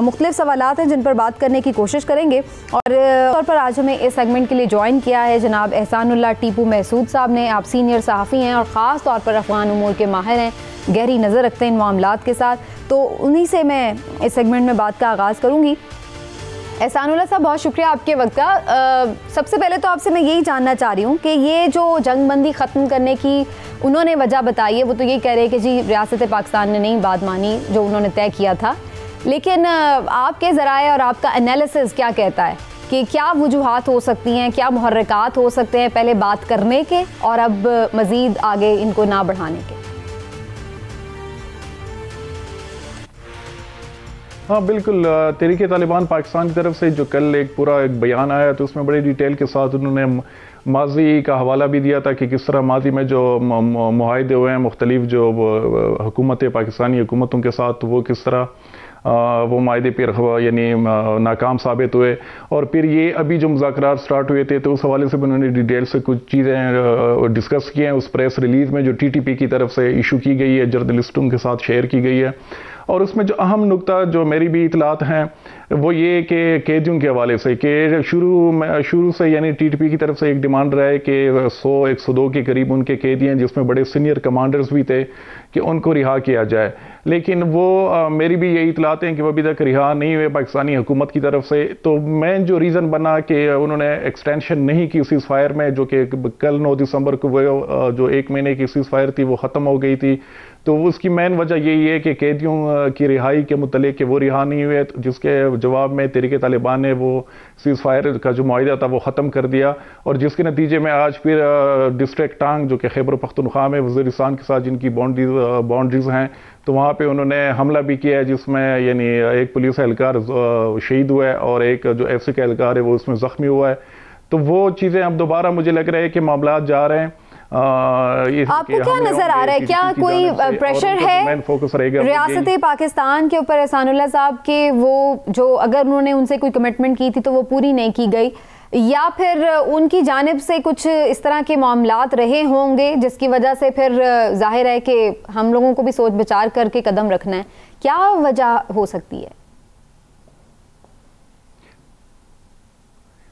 मुख्तलिफ सवालात हैं जिन पर बात करने की कोशिश करेंगे। और तौर पर आज हमें इस सेगमेंट के लिए ज्वाइन किया है जनाब एहसानुल्लाह टीपू महसूद साहब ने। आप सीनियर सहाफ़ी हैं और ख़ास तौर पर अफ़गान उमूर के माहिर हैं, गहरी नज़र रखते हैं इन मामलात के साथ, तो उन्हीं से मैं इस सेगमेंट में बात का आगाज़ करूँगी। एहसानुल्लाह साहब, बहुत शुक्रिया आपके वक्त का। सबसे पहले तो आपसे मैं यही जानना चाह रही हूँ कि ये जो जंगबंदी ख़त्म करने की उन्होंने वजह बताई है, वो तो ये कह रहे हैं कि जी रियासत पाकिस्तान ने नहीं बात मानी जो उन्होंने तय किया था, लेकिन आपके ज़राए और आपका एनालिसिस क्या कहता है कि क्या वजूहात हो सकती हैं, क्या मुहर्रिकात हो सकते हैं पहले बात करने के और अब मज़ीद आगे इनको ना बढ़ाने के? हाँ बिल्कुल, तहरीक तालिबान पाकिस्तान की तरफ से जो कल एक पूरा एक बयान आया तो उसमें बड़ी डिटेल के साथ उन्होंने माजी का हवाला भी दिया था कि किस तरह माजी में जो मुआहदे हुए हैं मुख्तलिफ जो हुकूमतें पाकिस्तानी हुकूमतों के साथ, वो किस तरह वो मायदे पर यानी नाकाम साबित हुए। और फिर ये अभी जो मुज़ाकरात स्टार्ट हुए थे तो उस हवाले से भी उन्होंने डिटेल से कुछ चीज़ें डिस्कस की हैं उस प्रेस रिलीज़ में जो TTP की तरफ से इशू की गई है, जर्नलिस्टों के साथ शेयर की गई है। और उसमें जो अहम नुकता जो मेरी भी इतलात हैं वो ये कि कैदियों के हवाले से कि शुरू से यानी TTP की तरफ से एक डिमांड रहा है कि 100-102 के करीब उनके कैदी हैं जिसमें बड़े सीनियर कमांडर्स भी थे कि उनको रिहा किया जाए, लेकिन वो मेरी भी यही इतलात हैं कि वो अभी तक रिहा नहीं हुए पाकिस्तानी हुकूमत की तरफ से। तो मेन जो रीज़न बना कि उन्होंने एक्सटेंशन नहीं की सीज़ फायर में, जो कि कल 9 दिसंबर को वो जो 1 महीने की सीज़ फायर थी वो ख़त्म हो गई थी, तो उसकी मेन वजह यही है कि कैदियों की रिहाई के मुतल्लिक़ कि वो रिहा नहीं हुए, जिसके जवाब में तहरीक तालिबान ने वो सीज़ फायर का जो मुआहिदा था वो ख़त्म कर दिया। और जिसके नतीजे में आज फिर डिस्ट्रिक्ट टांग जो कि खैबर पख्तूनख्वा में वज़ीरिस्तान के साथ जिनकी बाउंड्रीज़ हैं, तो वहाँ पे उन्होंने हमला भी किया है जिसमें यानी एक पुलिस एहलकार शहीद हुआ है और एक जो FC का एहलकार है वो उसमें ज़ख्मी हुआ है। तो वो चीज़ें अब दोबारा मुझे लग रहा है कि मामला जा रहे हैं। आपको क्या नजर आ रहा है, क्या कोई प्रेशर है रियासत पाकिस्तान के ऊपर एहसानुल्लाह साहब के, वो जो अगर उन्होंने उनसे कोई कमिटमेंट की थी तो वो पूरी नहीं की गई, या फिर उनकी जानिब से कुछ इस तरह के मामलात रहे होंगे जिसकी वजह से फिर जाहिर है कि हम लोगों को भी सोच विचार करके कदम रखना है, क्या वजह हो सकती है?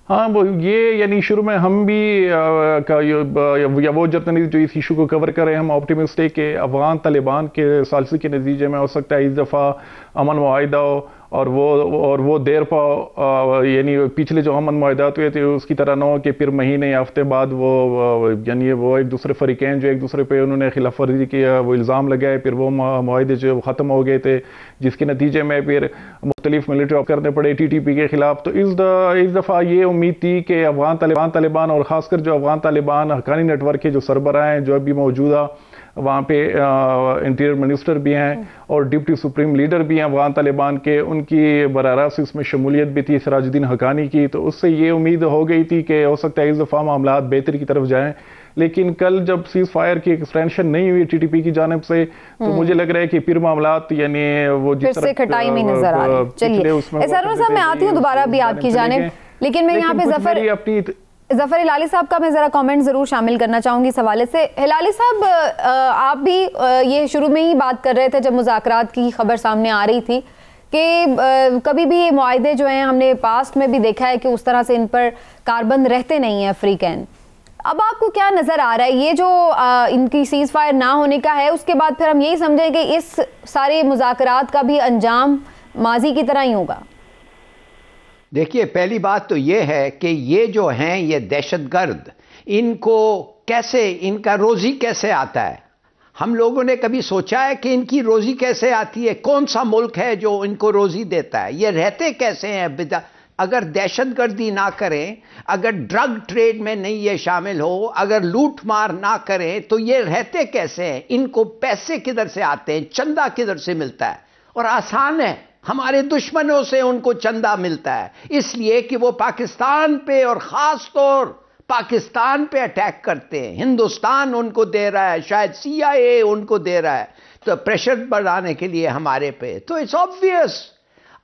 हाँ वो ये यानी शुरू में हम भी या वो जर्नलिस्ट जो इस इशू को कवर कर रहे हैं, हम ऑप्टिमिस्ट है कि अफगान तालिबान के सालसी के नतीजे में हो सकता है इस दफ़ा अमन मुआहिदा हो और वो देर पाओ, यानी पिछले जो अमन मुआहिदात हुए थे उसकी तरह ना हो कि फिर महीने या हफ्ते बाद वो यानी वो एक दूसरे फरीकैन जो एक दूसरे पे उन्होंने खिलाफ वर्जी किया वो इल्ज़ाम लगाए, फिर वो मुआहिदे जो ख़त्म हो गए थे जिसके नतीजे में फिर मुख्तलिफ मिलिट्री ऑफ करने पड़े TTP के ख़िलाफ़। तो इस दफ़ा ये उम्मीद थी कि अफगान तालिबान और ख़ासकर जो अफगान तालिबान हक़ानी नेटवर्क के जो सरबराह हैं जो अभी मौजूदा वहाँ पे इंटीरियर मिनिस्टर भी हैं और डिप्टी सुप्रीम लीडर भी हैं अफगान तालिबान के, उनकी बरारास्त इसमें शमूलियत भी थी सिराजुद्दीन हक़ानी की। तो उससे ये उम्मीद हो गई थी कि हो सकता है इस दफ़ा मामला बेहतरी की तरफ जाएं, लेकिन कल जब सीज़ फायर की एक्सटेंशन नहीं हुई TTP की जानिब से तो मुझे लग रहा है कि फिर मामलात यानी वो जिस तरह खटाई में नजर आ रही है। चलिए साहब मैं आती हूँ दोबारा भी आपकी जानिब, लेकिन मैं यहाँ पे ज़फ़र हिलाली साहब का मैं ज़रा कमेंट ज़रूर शामिल करना चाहूँगी इस हवाले से। हिलाली साहब आप भी ये शुरू में ही बात कर रहे थे जब मुज़ाकरात की खबर सामने आ रही थी कि कभी भी ये मुआहिदे जो हैं हमने पास्ट में भी देखा है कि उस तरह से इन पर कारबंद रहते नहीं हैं अफ्रीकन। अब आपको क्या नज़र आ रहा है ये जो इनकी सीज़ फायर ना होने का है, उसके बाद फिर हम यही समझें कि इस सारे मुज़ाकरात का भी अंजाम माजी की तरह ही होगा? देखिए पहली बात तो ये है कि ये जो हैं ये दहशतगर्द, इनको कैसे, इनका रोज़ी कैसे आता है? हम लोगों ने कभी सोचा है कि इनकी रोज़ी कैसे आती है? कौन सा मुल्क है जो इनको रोज़ी देता है? ये रहते कैसे हैं? अगर दहशतगर्दी ना करें, अगर ड्रग ट्रेड में नहीं ये शामिल हो, अगर लूट मार ना करें तो ये रहते कैसे हैं? इनको पैसे किधर से आते हैं? चंदा किधर से मिलता है? और आसान है, हमारे दुश्मनों से उनको चंदा मिलता है, इसलिए कि वो पाकिस्तान पे और ख़ास तौर पाकिस्तान पे अटैक करते हैं। हिंदुस्तान उनको दे रहा है, शायद CIA उनको दे रहा है, तो प्रेशर बढ़ाने के लिए हमारे पे। तो इट्स ऑब्वियस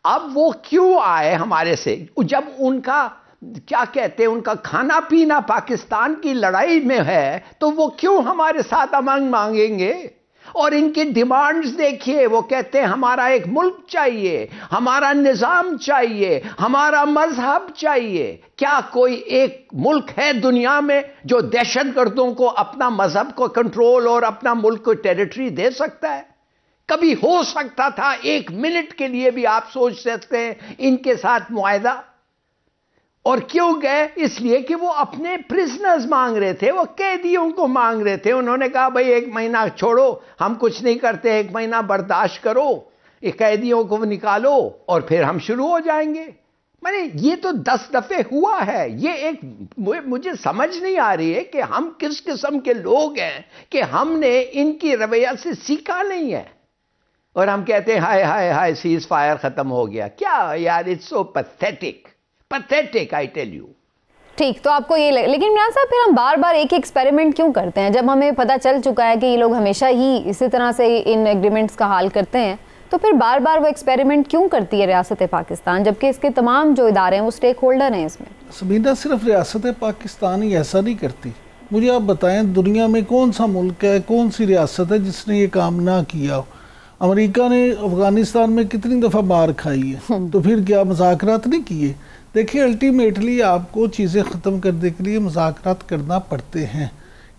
अब वो क्यों आए हमारे से, जब उनका क्या कहते हैं उनका खाना पीना पाकिस्तान की लड़ाई में है, तो वो क्यों हमारे साथ अमन मांगेंगे? और इनकी डिमांड्स देखिए, वो कहते हैं हमारा एक मुल्क चाहिए, हमारा निज़ाम चाहिए, हमारा मजहब चाहिए। क्या कोई एक मुल्क है दुनिया में जो दहशतगर्दों को अपना मजहब को कंट्रोल और अपना मुल्क को टेरिटरी दे सकता है? कभी हो सकता था? एक मिनट के लिए भी आप सोच सकते हैं इनके साथ मुआहिदा? और क्यों गए? इसलिए कि वो अपने प्रिजनर्स मांग रहे थे, वो कैदियों को मांग रहे थे। उन्होंने कहा भाई 1 महीना छोड़ो, हम कुछ नहीं करते, 1 महीना बर्दाश्त करो, ये कैदियों को निकालो और फिर हम शुरू हो जाएंगे। मैंने ये तो 10 दफे हुआ है। ये एक मुझे समझ नहीं आ रही है कि हम किस किस्म के लोग हैं कि हमने इनकी रवैया से सीखा नहीं है। और हम कहते हैं हाय हाय हाय सीज फायर खत्म हो गया। क्या यार, it's so pathetic, pathetic I tell you. ठीक, तो आपको ये लेकिन इमरान साहब फिर हम बार बार एक एक्सपेरिमेंट क्यों करते हैं जब हमें पता चल चुका है कि ये लोग हमेशा ही इसी तरह से इन एग्रीमेंट्स का हाल करते हैं, तो फिर बार बार वो एक्सपेरिमेंट क्यों करती है रियासत पाकिस्तान, जबकि इसके तमाम जो इदारे हैं वो स्टेक होल्डर हैं इसमें? सबीना, सिर्फ रियासत पाकिस्तान ही ऐसा नहीं करती। मुझे आप बताएं, दुनिया में कौन सा मुल्क है, कौन सी रियासत है जिसने ये काम ना किया हो? अमेरिका ने अफगानिस्तान में कितनी दफ़ा मार खाई है, तो फिर क्या मुज़ाकरात नहीं किए? देखिए, अल्टीमेटली आपको चीज़ें ख़त्म करने के लिए मुज़ाकरात करना पड़ते हैं।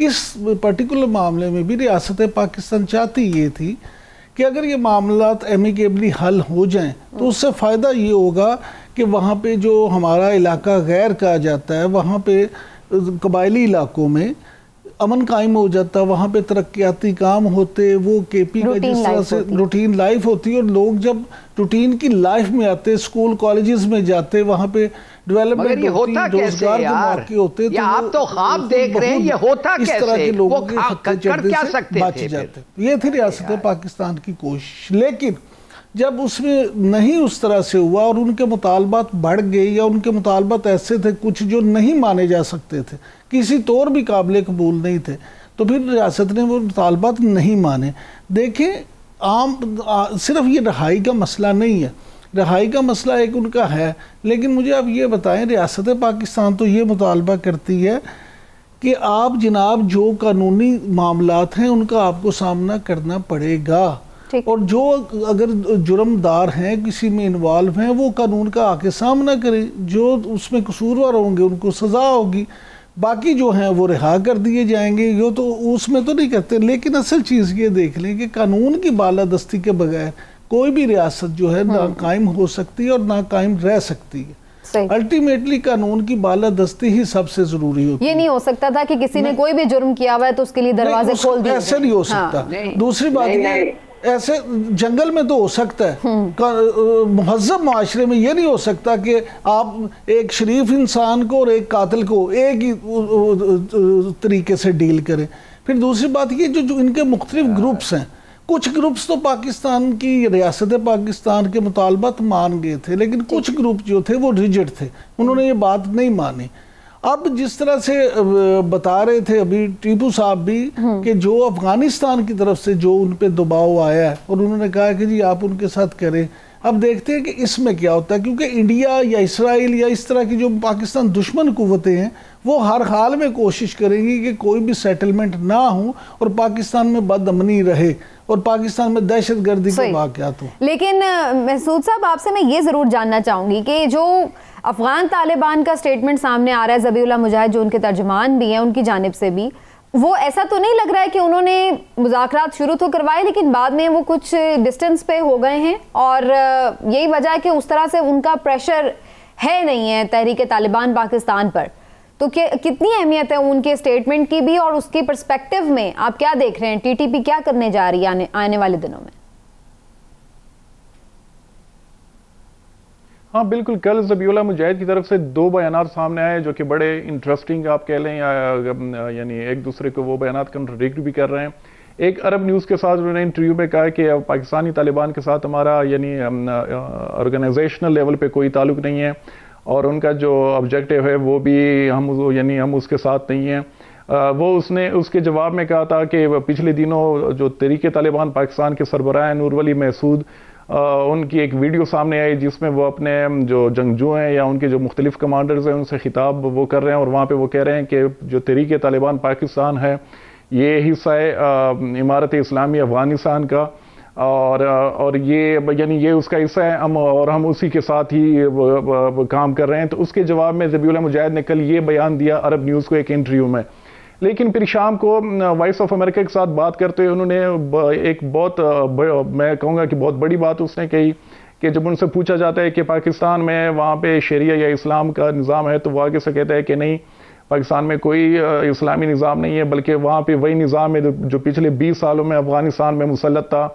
इस पर्टिकुलर मामले में भी रियासत पाकिस्तान चाहती ये थी कि अगर ये मामलात एमिकेबली हल हो जाएं तो उससे फ़ायदा ये होगा कि वहाँ पे जो हमारा इलाका गैर कहा जाता है, वहाँ पे कबायली इलाकों में अमन कायम हो जाता, वहाँ पे तरक्याती काम होते, वो केपी का जिस तरह से रूटीन लाइफ होती है, और लोग जब रूटीन की लाइफ में आते, स्कूल कॉलेजेस में जाते, वहाँ पे डेवलपमेंट होती, रोजगार के मौके होते, तो आप तो ख्वाब देख रहे हैं, ये होता कैसे? इस तरह के लोगों के बच जाते। ये थी रियासत पाकिस्तान की कोशिश। लेकिन जब उसमें नहीं उस तरह से हुआ और उनके मुतालबात बढ़ गए, या उनके मुतालबात ऐसे थे कुछ जो नहीं माने जा सकते थे, किसी तौर भी काबिल कबूल नहीं थे, तो फिर रियासत ने वो मुतालबात नहीं माने। देखें, सिर्फ ये रहाई का मसला नहीं है, रहाई का मसला एक उनका है, लेकिन मुझे आप ये बताएं, रियासत पाकिस्तान तो ये मुतालबा करती है कि आप जनाब जो कानूनी मामलात हैं उनका आपको सामना करना पड़ेगा, और जो अगर जुर्मदार हैं, किसी में इन्वॉल्व हैं, वो कानून का आके सामना करें, जो उसमें कसूरवार होंगे उनको सज़ा होगी, बाकी जो हैं वो रिहा कर दिए जाएंगे। यो तो उसमें तो नहीं कहते, लेकिन असल चीज़ ये देख लें कि कानून की बालादस्ती के बगैर कोई भी रियासत जो है ना कायम हो सकती है और ना कायम रह सकती है। अल्टीमेटली कानून की बालादस्ती ही सबसे जरूरी होती है। ये नहीं हो सकता था कि किसी ने कोई भी जुर्म किया हुआ है तो उसके लिए दरवाजे खोल दिए, ऐसे नहीं हो सकता। दूसरी बात ये, ऐसे जंगल में तो हो सकता है, मुहज़्ज़ब माशरे में ये नहीं हो सकता कि आप एक शरीफ इंसान को और एक कातिल को एक ही तरीके से डील करें। फिर दूसरी बात ये, जो इनके मुख्तलिफ ग्रुप्स हैं, कुछ ग्रुप्स तो पाकिस्तान की रियासत पाकिस्तान के मुतालबात मान गए थे, लेकिन कुछ ग्रुप जो थे वो रिजिड थे, उन्होंने ये बात नहीं मानी। अब जिस तरह से बता रहे थे अभी टीपू साहब भी कि जो अफगानिस्तान की तरफ से जो उन पे दबाव आया है और उन्होंने कहा कि जी आप उनके साथ करें, अब देखते हैं कि इसमें क्या होता है, क्योंकि इंडिया या इसराइल या इस तरह की जो पाकिस्तान दुश्मन कुव्वतें हैं वो हर हाल में कोशिश करेंगी कि कोई भी सेटलमेंट ना हो और पाकिस्तान में बदअमनी रहे और पाकिस्तान में दहशतगर्दी के वाक़यात हो। लेकिन महसूद साहब, आपसे मैं ये ज़रूर जानना चाहूँगी कि जो अफगान तालिबान का स्टेटमेंट सामने आ रहा है, ज़बीहुल्लाह मुजाहिद जो उनके तर्जुमान भी हैं उनकी जानिब से भी, वो ऐसा तो नहीं लग रहा है कि उन्होंने मुज़ाकरात शुरू तो करवाए लेकिन बाद में वो कुछ डिस्टेंस पे हो गए हैं, और यही वजह है कि उस तरह से उनका प्रेशर है नहीं है तहरीक तालिबान पाकिस्तान पर? तो कितनी अहमियत है उनके स्टेटमेंट की भी, और उसके पर्सपेक्टिव में आप क्या देख रहे हैं, टीटीपी क्या करने जा रही है आने वाले दिनों में? हाँ बिल्कुल, कल ज़बीहुल्लाह मुजाहिद की तरफ से दो बयानात सामने आए जो कि बड़े इंटरेस्टिंग आप कह लें, यानी एक दूसरे को वो बयानात कंट्राडिक्ट भी कर रहे हैं। एक अरब न्यूज़ के साथ उन्होंने इंटरव्यू में कहा कि पाकिस्तानी तालिबान के साथ हमारा यानी ऑर्गेनाइजेशनल लेवल पे कोई ताल्लुक नहीं है, और उनका जो ऑब्जेक्टिव है वो भी हम उसके साथ नहीं हैं। वो उसने उसके जवाब में कहा था कि पिछले दिनों जो तहरीक तालिबान पाकिस्तान के सरबराह नूर वली महसूद, उनकी एक वीडियो सामने आई जिसमें वो अपने जो जंगजू हैं या उनके जो मुख्तलिफ कमांडर्स हैं उनसे खिताब वो कर रहे हैं, और वहाँ पे वो कह रहे हैं कि जो तहरीक तालिबान पाकिस्तान है ये हिस्सा है इमारत इस्लामी अफगानिस्तान का, और ये यानी ये उसका हिस्सा है, हम उसी के साथ ही काम कर रहे हैं। तो उसके जवाब में ज़बीहुल्लाह मुजाहिद ने कल ये बयान दिया अरब न्यूज़ को एक इंटरव्यू में। लेकिन फिर शाम को वॉइस ऑफ अमेरिका के साथ बात करते हुए उन्होंने एक बहुत मैं कहूँगा कि बहुत बड़ी बात उसने कही कि जब उनसे पूछा जाता है कि पाकिस्तान में वहाँ पे शरिया या इस्लाम का निज़ाम है, तो वो आगे से कहता है कि नहीं, पाकिस्तान में कोई इस्लामी निज़ाम नहीं है, बल्कि वहाँ पे वही निज़ाम है जो पिछले 20 सालों में अफगानिस्तान में मुसल्लत था।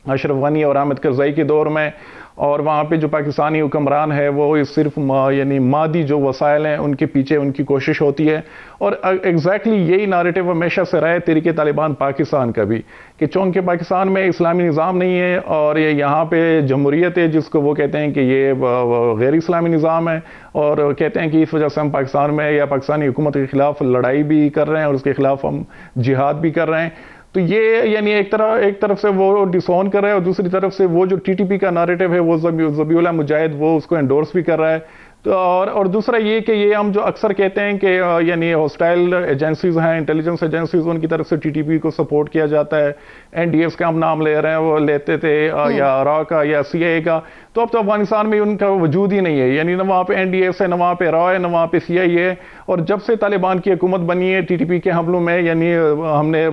अशरफ गनी और हामिद करज़ई के दौर में, और वहाँ पे जो पाकिस्तानी हुक्मरान है वो सिर्फ यानी मादी जो वसाइल हैं उनके पीछे उनकी कोशिश होती है। और एग्जैक्टली यही नारेटिव हमेशा से रहा है तहरीक तालिबान पाकिस्तान का भी, कि चूँकि पाकिस्तान में इस्लामी निज़ाम नहीं है और ये यहाँ पे जमहूरियत है जिसको वो कहते हैं कि ये गैर इस्लामी निज़ाम है, और कहते हैं कि इस वजह से हम पाकिस्तान में या पाकिस्तानी हुकूमत के ख़िलाफ़ लड़ाई भी कर रहे हैं और उसके ख़िलाफ़ हम जिहाद भी कर रहे हैं। तो ये यानी एक तरफ से वो डिसोन कर रहा है और दूसरी तरफ से वो जो टीटीपी का नैरेटिव है वो ज़बीहुल्लाह मुजाहिद वो उसको एंडोर्स भी कर रहा है। तो और दूसरा ये कि ये हम जो अक्सर कहते हैं कि यानी हॉस्टाइल एजेंसीज हैं, इंटेलिजेंस एजेंसीज, उनकी तरफ से टीटीपी को सपोर्ट किया जाता है। एनडीएस का हम नाम ले रहे हैं, वो लेते थे या रॉ का या सीआईए का, तो अब तो अफगानिस्तान में उनका वजूद ही नहीं है। यानी न वहाँ पे एनडीएस है, न वहाँ पे रॉ है, न वहाँ पे सीआईए है। और जब से तालिबान की हुकूमत बनी है टीटीपी के हमलों में यानी हमने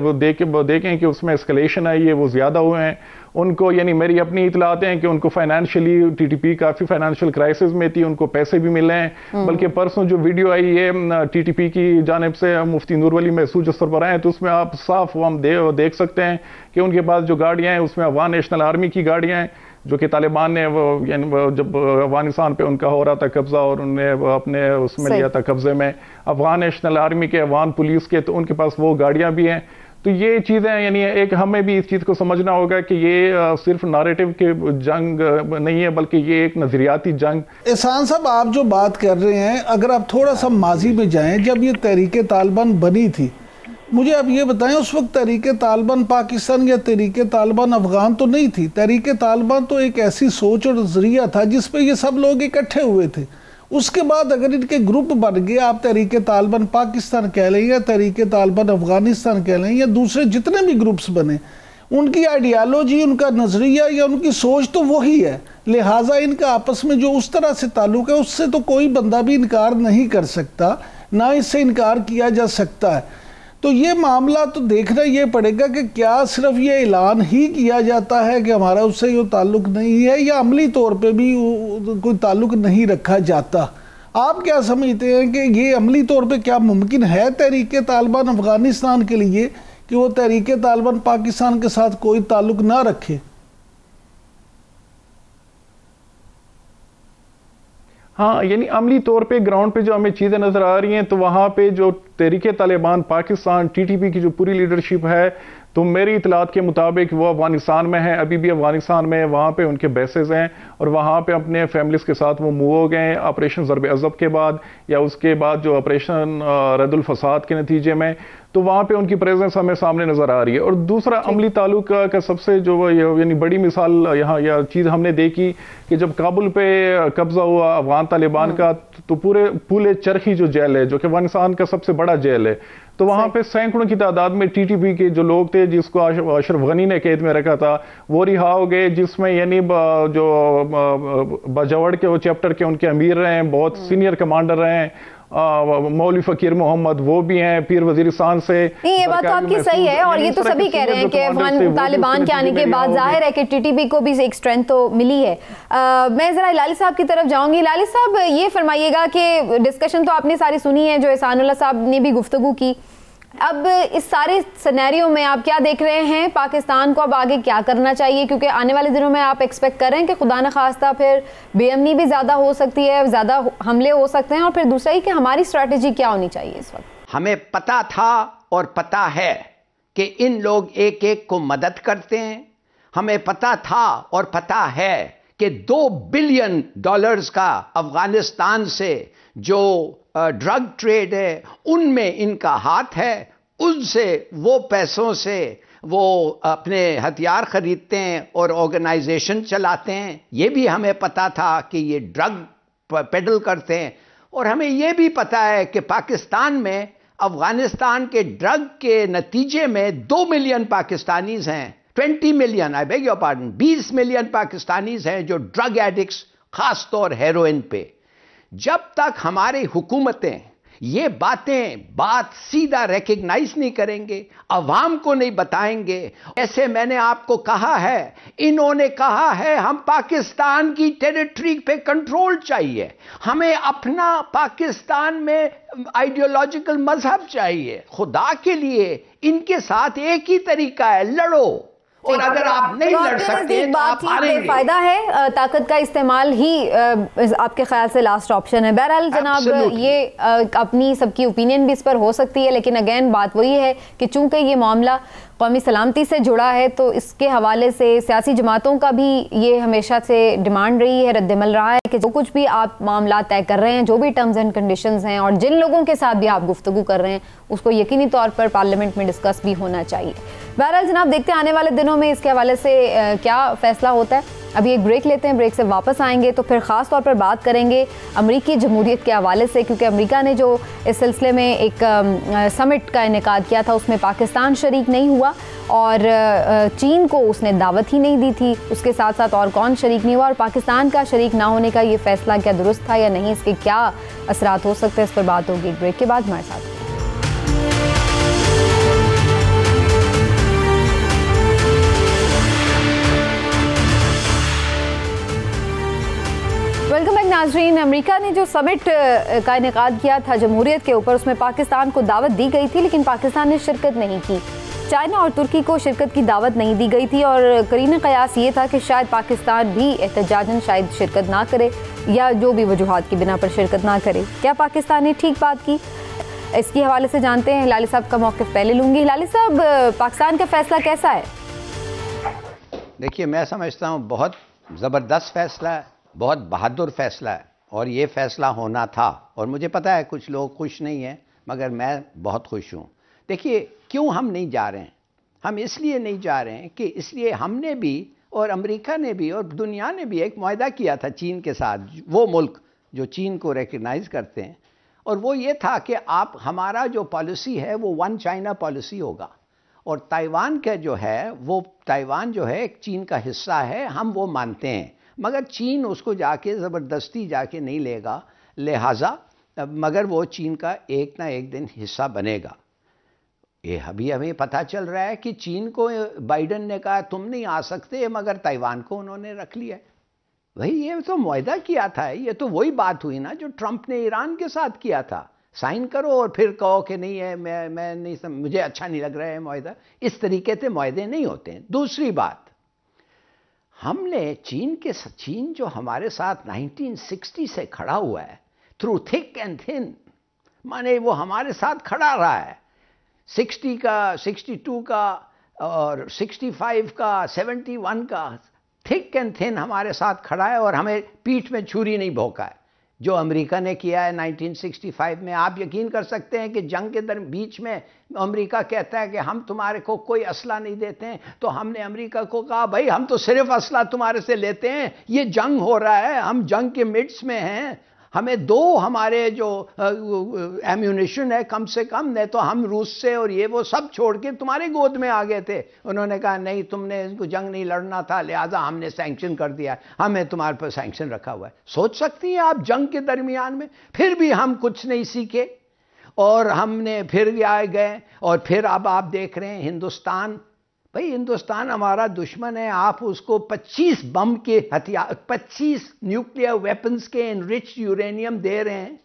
देखें कि उसमें एस्केलेशन है, ये वो ज़्यादा हुए हैं। उनको यानी मेरी अपनी इतलात हैं कि उनको फाइनेंशियली टीटीपी काफ़ी फाइनेंशियल क्राइसिस में थी, उनको पैसे भी मिले हैं। बल्कि परसों जो वीडियो आई है टीटीपी की जानिब से मुफ्ती नूर वली महसूस जो सरबराह हैं, तो उसमें आप साफ हम देख सकते हैं कि उनके पास जो गाड़ियाँ हैं उसमें अफगान नेशनल आर्मी की गाड़ियाँ हैं, जो कि तालिबान ने वो यानी जब अफगानिस्तान पे उनका हो रहा था कब्जा और उन्होंने अपने उसमें लिया था कब्जे में अफगान नेशनल आर्मी के, अफगान पुलिस के, तो उनके पास वो गाड़ियाँ भी हैं। तो ये चीज़ें यानी एक हमें भी इस चीज़ को समझना होगा कि ये सिर्फ नैरेटिव के जंग नहीं है बल्कि ये एक नज़रियाती जंग। एहसान साहब, आप जो बात कर रहे हैं, अगर आप थोड़ा सा माजी में जाएं, जब ये तहरीक तालिबान बनी थी, मुझे आप ये बताएं उस वक्त तहरीक तालिबान पाकिस्तान या तहरीक तालिबान अफगान तो नहीं थी। तहरीक तालिबान तो एक ऐसी सोच और नज़रिया था जिस पे ये सब लोग इकट्ठे हुए थे। उसके बाद अगर इनके ग्रुप बन गए, आप तहरीक तालिबान पाकिस्तान कह लें या तहरीक तालिबान अफगानिस्तान कह लें या दूसरे जितने भी ग्रुप्स बने, उनकी आइडियालॉजी, उनका नज़रिया या उनकी सोच तो वही है। लिहाजा इनका आपस में जो उस तरह से ताल्लुक़ है उससे तो कोई बंदा भी इनकार नहीं कर सकता, ना इससे इनकार किया जा सकता है। तो ये मामला तो देखना ये पड़ेगा कि क्या सिर्फ ये ऐलान ही किया जाता है कि हमारा उससे ये ताल्लुक़ नहीं है, या अमली तौर पे भी कोई ताल्लुक़ नहीं रखा जाता। आप क्या समझते हैं कि ये अमली तौर पे क्या मुमकिन है तहरीक तालिबान अफगानिस्तान के लिए कि वो तहरीक तालिबान पाकिस्तान के साथ कोई ताल्लुक़ ना रखे? हाँ, यानी अमली तौर पे ग्राउंड पे जो हमें चीज़ें नज़र आ रही हैं, तो वहाँ पे जो तहरीक तालिबान पाकिस्तान टीटीपी की जो पूरी लीडरशिप है, तो मेरी इतलात के मुताबिक वो अफगानिस्तान में है, अभी भी अफगानिस्तान में, वहाँ पे उनके बेसेस हैं और वहाँ पे अपने फैमिलीज़ के साथ वो मूव हो गए ऑपरेशन ज़रब अज़ब के बाद या उसके बाद जो ऑपरेशन रद्दुल फसाद के नतीजे में, तो वहाँ पे उनकी प्रेजेंस हमें सामने नज़र आ रही है। और दूसरा अमली ताल्लुक का सबसे जो यानी बड़ी मिसाल यहाँ या चीज़ हमने देखी कि जब काबुल पे कब्जा हुआ अफगान तालिबान का, तो पूरे चरखी जो जेल है जो कि अफगानिस्तान का सबसे बड़ा जेल है, तो वहाँ पे सैकड़ों की तादाद में टीटीपी के जो लोग थे जिसको अशरफ गनी ने कैद में रखा था वो रिहा हो गए, जिसमें यानी जो बजवड़ के वो चैप्टर के उनके अमीर रहे हैं, बहुत सीनियर कमांडर रहे हैं, मौलवी फकीर मोहम्मद वो भी हैं, पीर वजीरिस्तान से। नहीं, ये बात तो आपकी सही है और ये तो सभी कह रहे हैं कि अफगान तालिबान के आने के बाद जाहिर है कि टीटीपी को भी एक स्ट्रेंथ तो मिली है। मैं जरा लाली साहब की तरफ जाऊंगी। लाली साहब, ये फरमाइएगा कि डिस्कशन तो आपने सारी सुनी है जो एहसानुल्लाह साहब ने भी गुफ्तगू की, अब इस सारे सिनेरियो में आप क्या देख रहे हैं? पाकिस्तान को अब आगे क्या करना चाहिए? क्योंकि आने वाले दिनों में आप एक्सपेक्ट कर रहे हैं कि खुदा न खास्ता फिर बेअमनी भी ज़्यादा हो सकती है, ज़्यादा हमले हो सकते हैं, और फिर दूसरा ही कि हमारी स्ट्रैटेजी क्या होनी चाहिए इस वक्त? हमें पता था और पता है कि इन लोग एक एक को मदद करते हैं। हमें पता था और पता है कि $2 बिलियन का अफगानिस्तान से जो ड्रग ट्रेड है उनमें इनका हाथ है, उनसे वो पैसों से वो अपने हथियार खरीदते हैं और ऑर्गेनाइजेशन चलाते हैं। ये भी हमें पता था कि ये ड्रग पेडल करते हैं, और हमें ये भी पता है कि पाकिस्तान में अफगानिस्तान के ड्रग के नतीजे में 2 मिलियन पाकिस्तानीज हैं, 20 million, I beg your pardon, 20 million Pakistanis हैं जो ड्रग एडिक्ट्स, खास तौर हेरोइन पे। जब तक हमारी हुकूमतें ये बात सीधा रिकग्नाइज नहीं करेंगे, अवाम को नहीं बताएंगे, ऐसे मैंने आपको कहा है, इन्होंने कहा है हम पाकिस्तान की टेरिटरी पे कंट्रोल चाहिए, हमें अपना पाकिस्तान में आइडियोलॉजिकल मजहब चाहिए। खुदा के लिए इनके साथ एक ही तरीका है, लड़ो और अगर आप नहीं लड़ सकते तो आप हारेंगे। फायदा है, ताकत का इस्तेमाल ही आपके ख्याल से लास्ट ऑप्शन है। बहरहाल जनाब, ये अपनी सबकी ओपिनियन भी इस पर हो सकती है, लेकिन अगेन बात वही है कि चूंकि ये मामला कौमी सलामती से जुड़ा है तो इसके हवाले से सियासी जमातों का भी ये हमेशा से डिमांड रही है, रद्दमल रहा है कि जो कुछ भी आप मामला तय कर रहे हैं, जो भी टर्म्स एंड कंडीशंस हैं और जिन लोगों के साथ भी आप गुफ्तगू कर रहे हैं, उसको यकीनी तौर पर पार्लियामेंट में डिस्कस भी होना चाहिए। बहरहाल जनाब, देखते हैं आने वाले दिनों में इसके हवाले से क्या फैसला होता है। अभी एक ब्रेक लेते हैं, ब्रेक से वापस आएंगे तो फिर ख़ास तौर पर बात करेंगे अमरीकी जमहूरियत के हवाले से, क्योंकि अमेरिका ने जो इस सिलसिले में एक समिट का इनेकाद किया था उसमें पाकिस्तान शरीक नहीं हुआ और चीन को उसने दावत ही नहीं दी थी। उसके साथ साथ और कौन शरीक नहीं हुआ और पाकिस्तान का शरीक ना होने का ये फैसला क्या दुरुस्त था या नहीं, इसके क्या असरात हो सकते हैं, इस पर बात होगी एक ब्रेक के बाद। हमारे साथ वेलकम बैक नाजरीन। अमेरिका ने जो समिट का इनेकाद किया था जमहूरियत के ऊपर, उसमें पाकिस्तान को दावत दी गई थी लेकिन पाकिस्तान ने शिरकत नहीं की। चाइना और तुर्की को शिरकत की दावत नहीं दी गई थी और करीन क़यास ये था कि शायद पाकिस्तान भी एहतजाजन शायद शिरकत ना करे या जो भी वजूहात की बिना पर शिरकत ना करे। क्या पाकिस्तान ने ठीक बात की, इसके हवाले से जानते हैं। हिलाली साहब का मौक़िफ़ पहले लूँगी। हिलाली साहब, पाकिस्तान का फैसला कैसा है? देखिए, मैं समझता हूँ बहुत ज़बरदस्त फैसला है, बहुत बहादुर फैसला है और ये फैसला होना था। और मुझे पता है कुछ लोग खुश नहीं हैं, मगर मैं बहुत खुश हूँ। देखिए, क्यों हम नहीं जा रहे हैं? हम इसलिए नहीं जा रहे हैं कि इसलिए हमने भी और अमेरिका ने भी और दुनिया ने भी एक मुआहदा किया था चीन के साथ, वो मुल्क जो चीन को रिकग्नाइज़ करते हैं, और वो ये था कि आप हमारा जो पॉलिसी है वो वन चाइना पॉलिसी होगा और ताइवान का जो है वो ताइवान जो है एक चीन का हिस्सा है, हम वो मानते हैं, मगर चीन उसको जाके ज़बरदस्ती जाके नहीं लेगा, लिहाजा मगर वो चीन का एक ना एक दिन हिस्सा बनेगा। ये अभी हमें पता चल रहा है कि चीन को बाइडन ने कहा तुम नहीं आ सकते, मगर ताइवान को उन्होंने रख लिया। वही ये तो मुआहदा किया था, ये तो वही बात हुई ना जो ट्रंप ने ईरान के साथ किया था, साइन करो और फिर कहो कि नहीं है, मैं नहीं, मुझे अच्छा नहीं लग रहा है मुआहदा। इस तरीके से मुआहदे नहीं होते हैं। दूसरी बात, हमने चीन जो हमारे साथ 1960 से खड़ा हुआ है थ्रू थिक एंड थिन, माने वो हमारे साथ खड़ा रहा है, 60 का, 62 का और 65 का, 71 का, थिक एंड थिन हमारे साथ खड़ा है और हमें पीठ में छुरी नहीं भोंका है जो अमेरिका ने किया है 1965 में। आप यकीन कर सकते हैं कि जंग के बीच में अमेरिका कहता है कि हम तुम्हारे को कोई असला नहीं देते हैं, तो हमने अमेरिका को कहा भाई हम तो सिर्फ असला तुम्हारे से लेते हैं, ये जंग हो रहा है, हम जंग के मिड्स में हैं, हमें दो हमारे जो एम्यूनिशन है कम से कम, नहीं तो हम रूस से और ये वो सब छोड़ के तुम्हारे गोद में आ गए थे। उन्होंने कहा नहीं, तुमने इनको जंग नहीं लड़ना था, लिहाजा हमने सैंक्शन कर दिया, हमें तुम्हारे पर सैंक्शन रखा हुआ है। सोच सकती हैं आप, जंग के दरमियान में फिर भी हम कुछ नहीं सीखे और हमने फिर गए और फिर अब आप देख रहे हैं हिंदुस्तान, भाई हिंदुस्तान हमारा दुश्मन है, आप उसको 25 बम के हथियार, 25 न्यूक्लियर वेपन्स के एनरिच्ड यूरेनियम दे रहे हैं,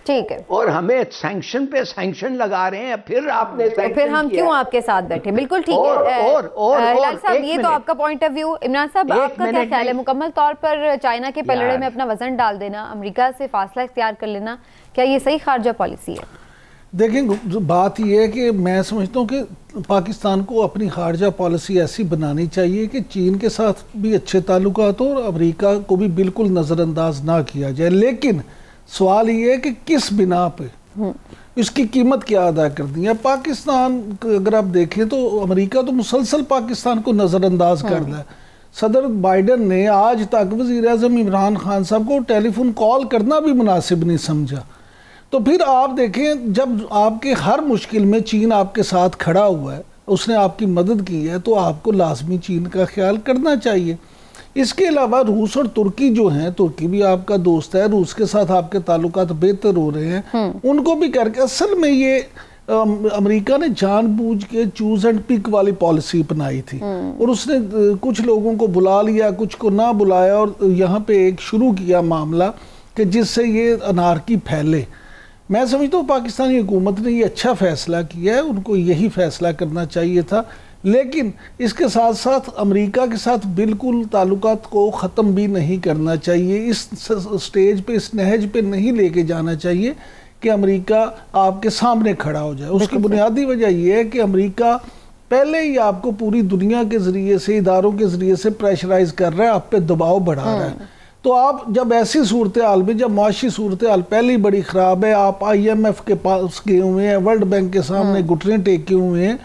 ठीक है, और हमें सैंक्शन पे सैंक्शन लगा रहे हैं। फिर आपने तो फिर हम क्यों आपके साथ बैठे? बिल्कुल ठीक है। हिलाल साहब, ये तो आपका पॉइंट ऑफ व्यू। इमरान साहब, आपका क्या ख्याल है? मुकम्मल तौर पर चाइना के पलड़े में अपना वजन डाल देना, अमेरिका से फासला इख्तियार कर लेना, क्या ये सही खारजा पॉलिसी है? देखें, बात यह है कि मैं समझता हूँ कि पाकिस्तान को अपनी खारजा पॉलिसी ऐसी बनानी चाहिए कि चीन के साथ भी अच्छे ताल्लुकात हो और अमेरिका को भी बिल्कुल नज़रअंदाज ना किया जाए। लेकिन सवाल ये है कि किस बिना पे, इसकी कीमत क्या अदा कर दी है पाकिस्तान। अगर आप देखें तो अमेरिका तो मुसलसल पाकिस्तान को नज़रअंदाज कर रहा है। सदर बाइडन ने आज तक वज़ीर आज़म इमरान खान साहब को टेलीफोन कॉल करना भी मुनासिब नहीं समझा। तो फिर आप देखें, जब आपके हर मुश्किल में चीन आपके साथ खड़ा हुआ है, उसने आपकी मदद की है, तो आपको लाजमी चीन का ख्याल करना चाहिए। इसके अलावा रूस और तुर्की जो हैं, तुर्की भी आपका दोस्त है, रूस के साथ आपके ताल्लुकात बेहतर हो रहे हैं, उनको भी करके असल में ये अमेरिका ने जानबूझ के चूज एंड पिक वाली पॉलिसी अपनाई थी और उसने कुछ लोगों को बुला लिया, कुछ को ना बुलाया और यहाँ पे एक शुरू किया मामला कि जिससे ये अनारकी फैले। मैं समझता हूँ पाकिस्तानी हुकूमत ने ये अच्छा फ़ैसला किया है, उनको यही फ़ैसला करना चाहिए था लेकिन इसके साथ साथ अमेरिका के साथ बिल्कुल ताल्लुकात को ख़त्म भी नहीं करना चाहिए। इस स्टेज पे, इस नहज पे नहीं लेके जाना चाहिए कि अमेरिका आपके सामने खड़ा हो जाए। उसकी बुनियादी वजह यह है कि अमेरिका पहले ही आपको पूरी दुनिया के ज़रिए से, इदारों के ज़रिए से प्रेशराइज कर रहा है, आप पे दबाव बढ़ा रहा है। तो आप जब ऐसी सूरत हाल में, जब माशी सूरत हाल पहले ही बड़ी ख़राब है, आप IMF के पास गए हुए हैं, वर्ल्ड बैंक के सामने घुटने टेके हुए हैं,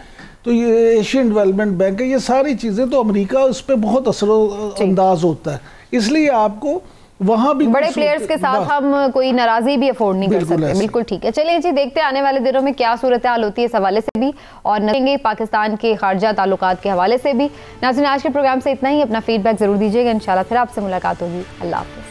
तो ये एशियन डेवलपमेंट बैंक है, ये सारी चीज़ें तो अमेरिका उस पर बहुत असरअंदाज होता है। इसलिए आपको वहाँ भी बड़े प्लेयर्स के साथ हम कोई नाराजगी भी अफोर्ड नहीं कर सकते। बिल्कुल ठीक है। चलिए जी, देखते हैं आने वाले दिनों में क्या सूरत हाल होती है इस हवाले से भी, और नज़रेंगे पाकिस्तान के खारजा ताल्लुकात के हवाले से भी। नाज़रीन, आज के प्रोग्राम से इतना ही। अपना फीडबैक जरूर दीजिएगा। इंशाल्लाह फिर आपसे मुलाकात होगी। अल्लाह हाफ़िज़।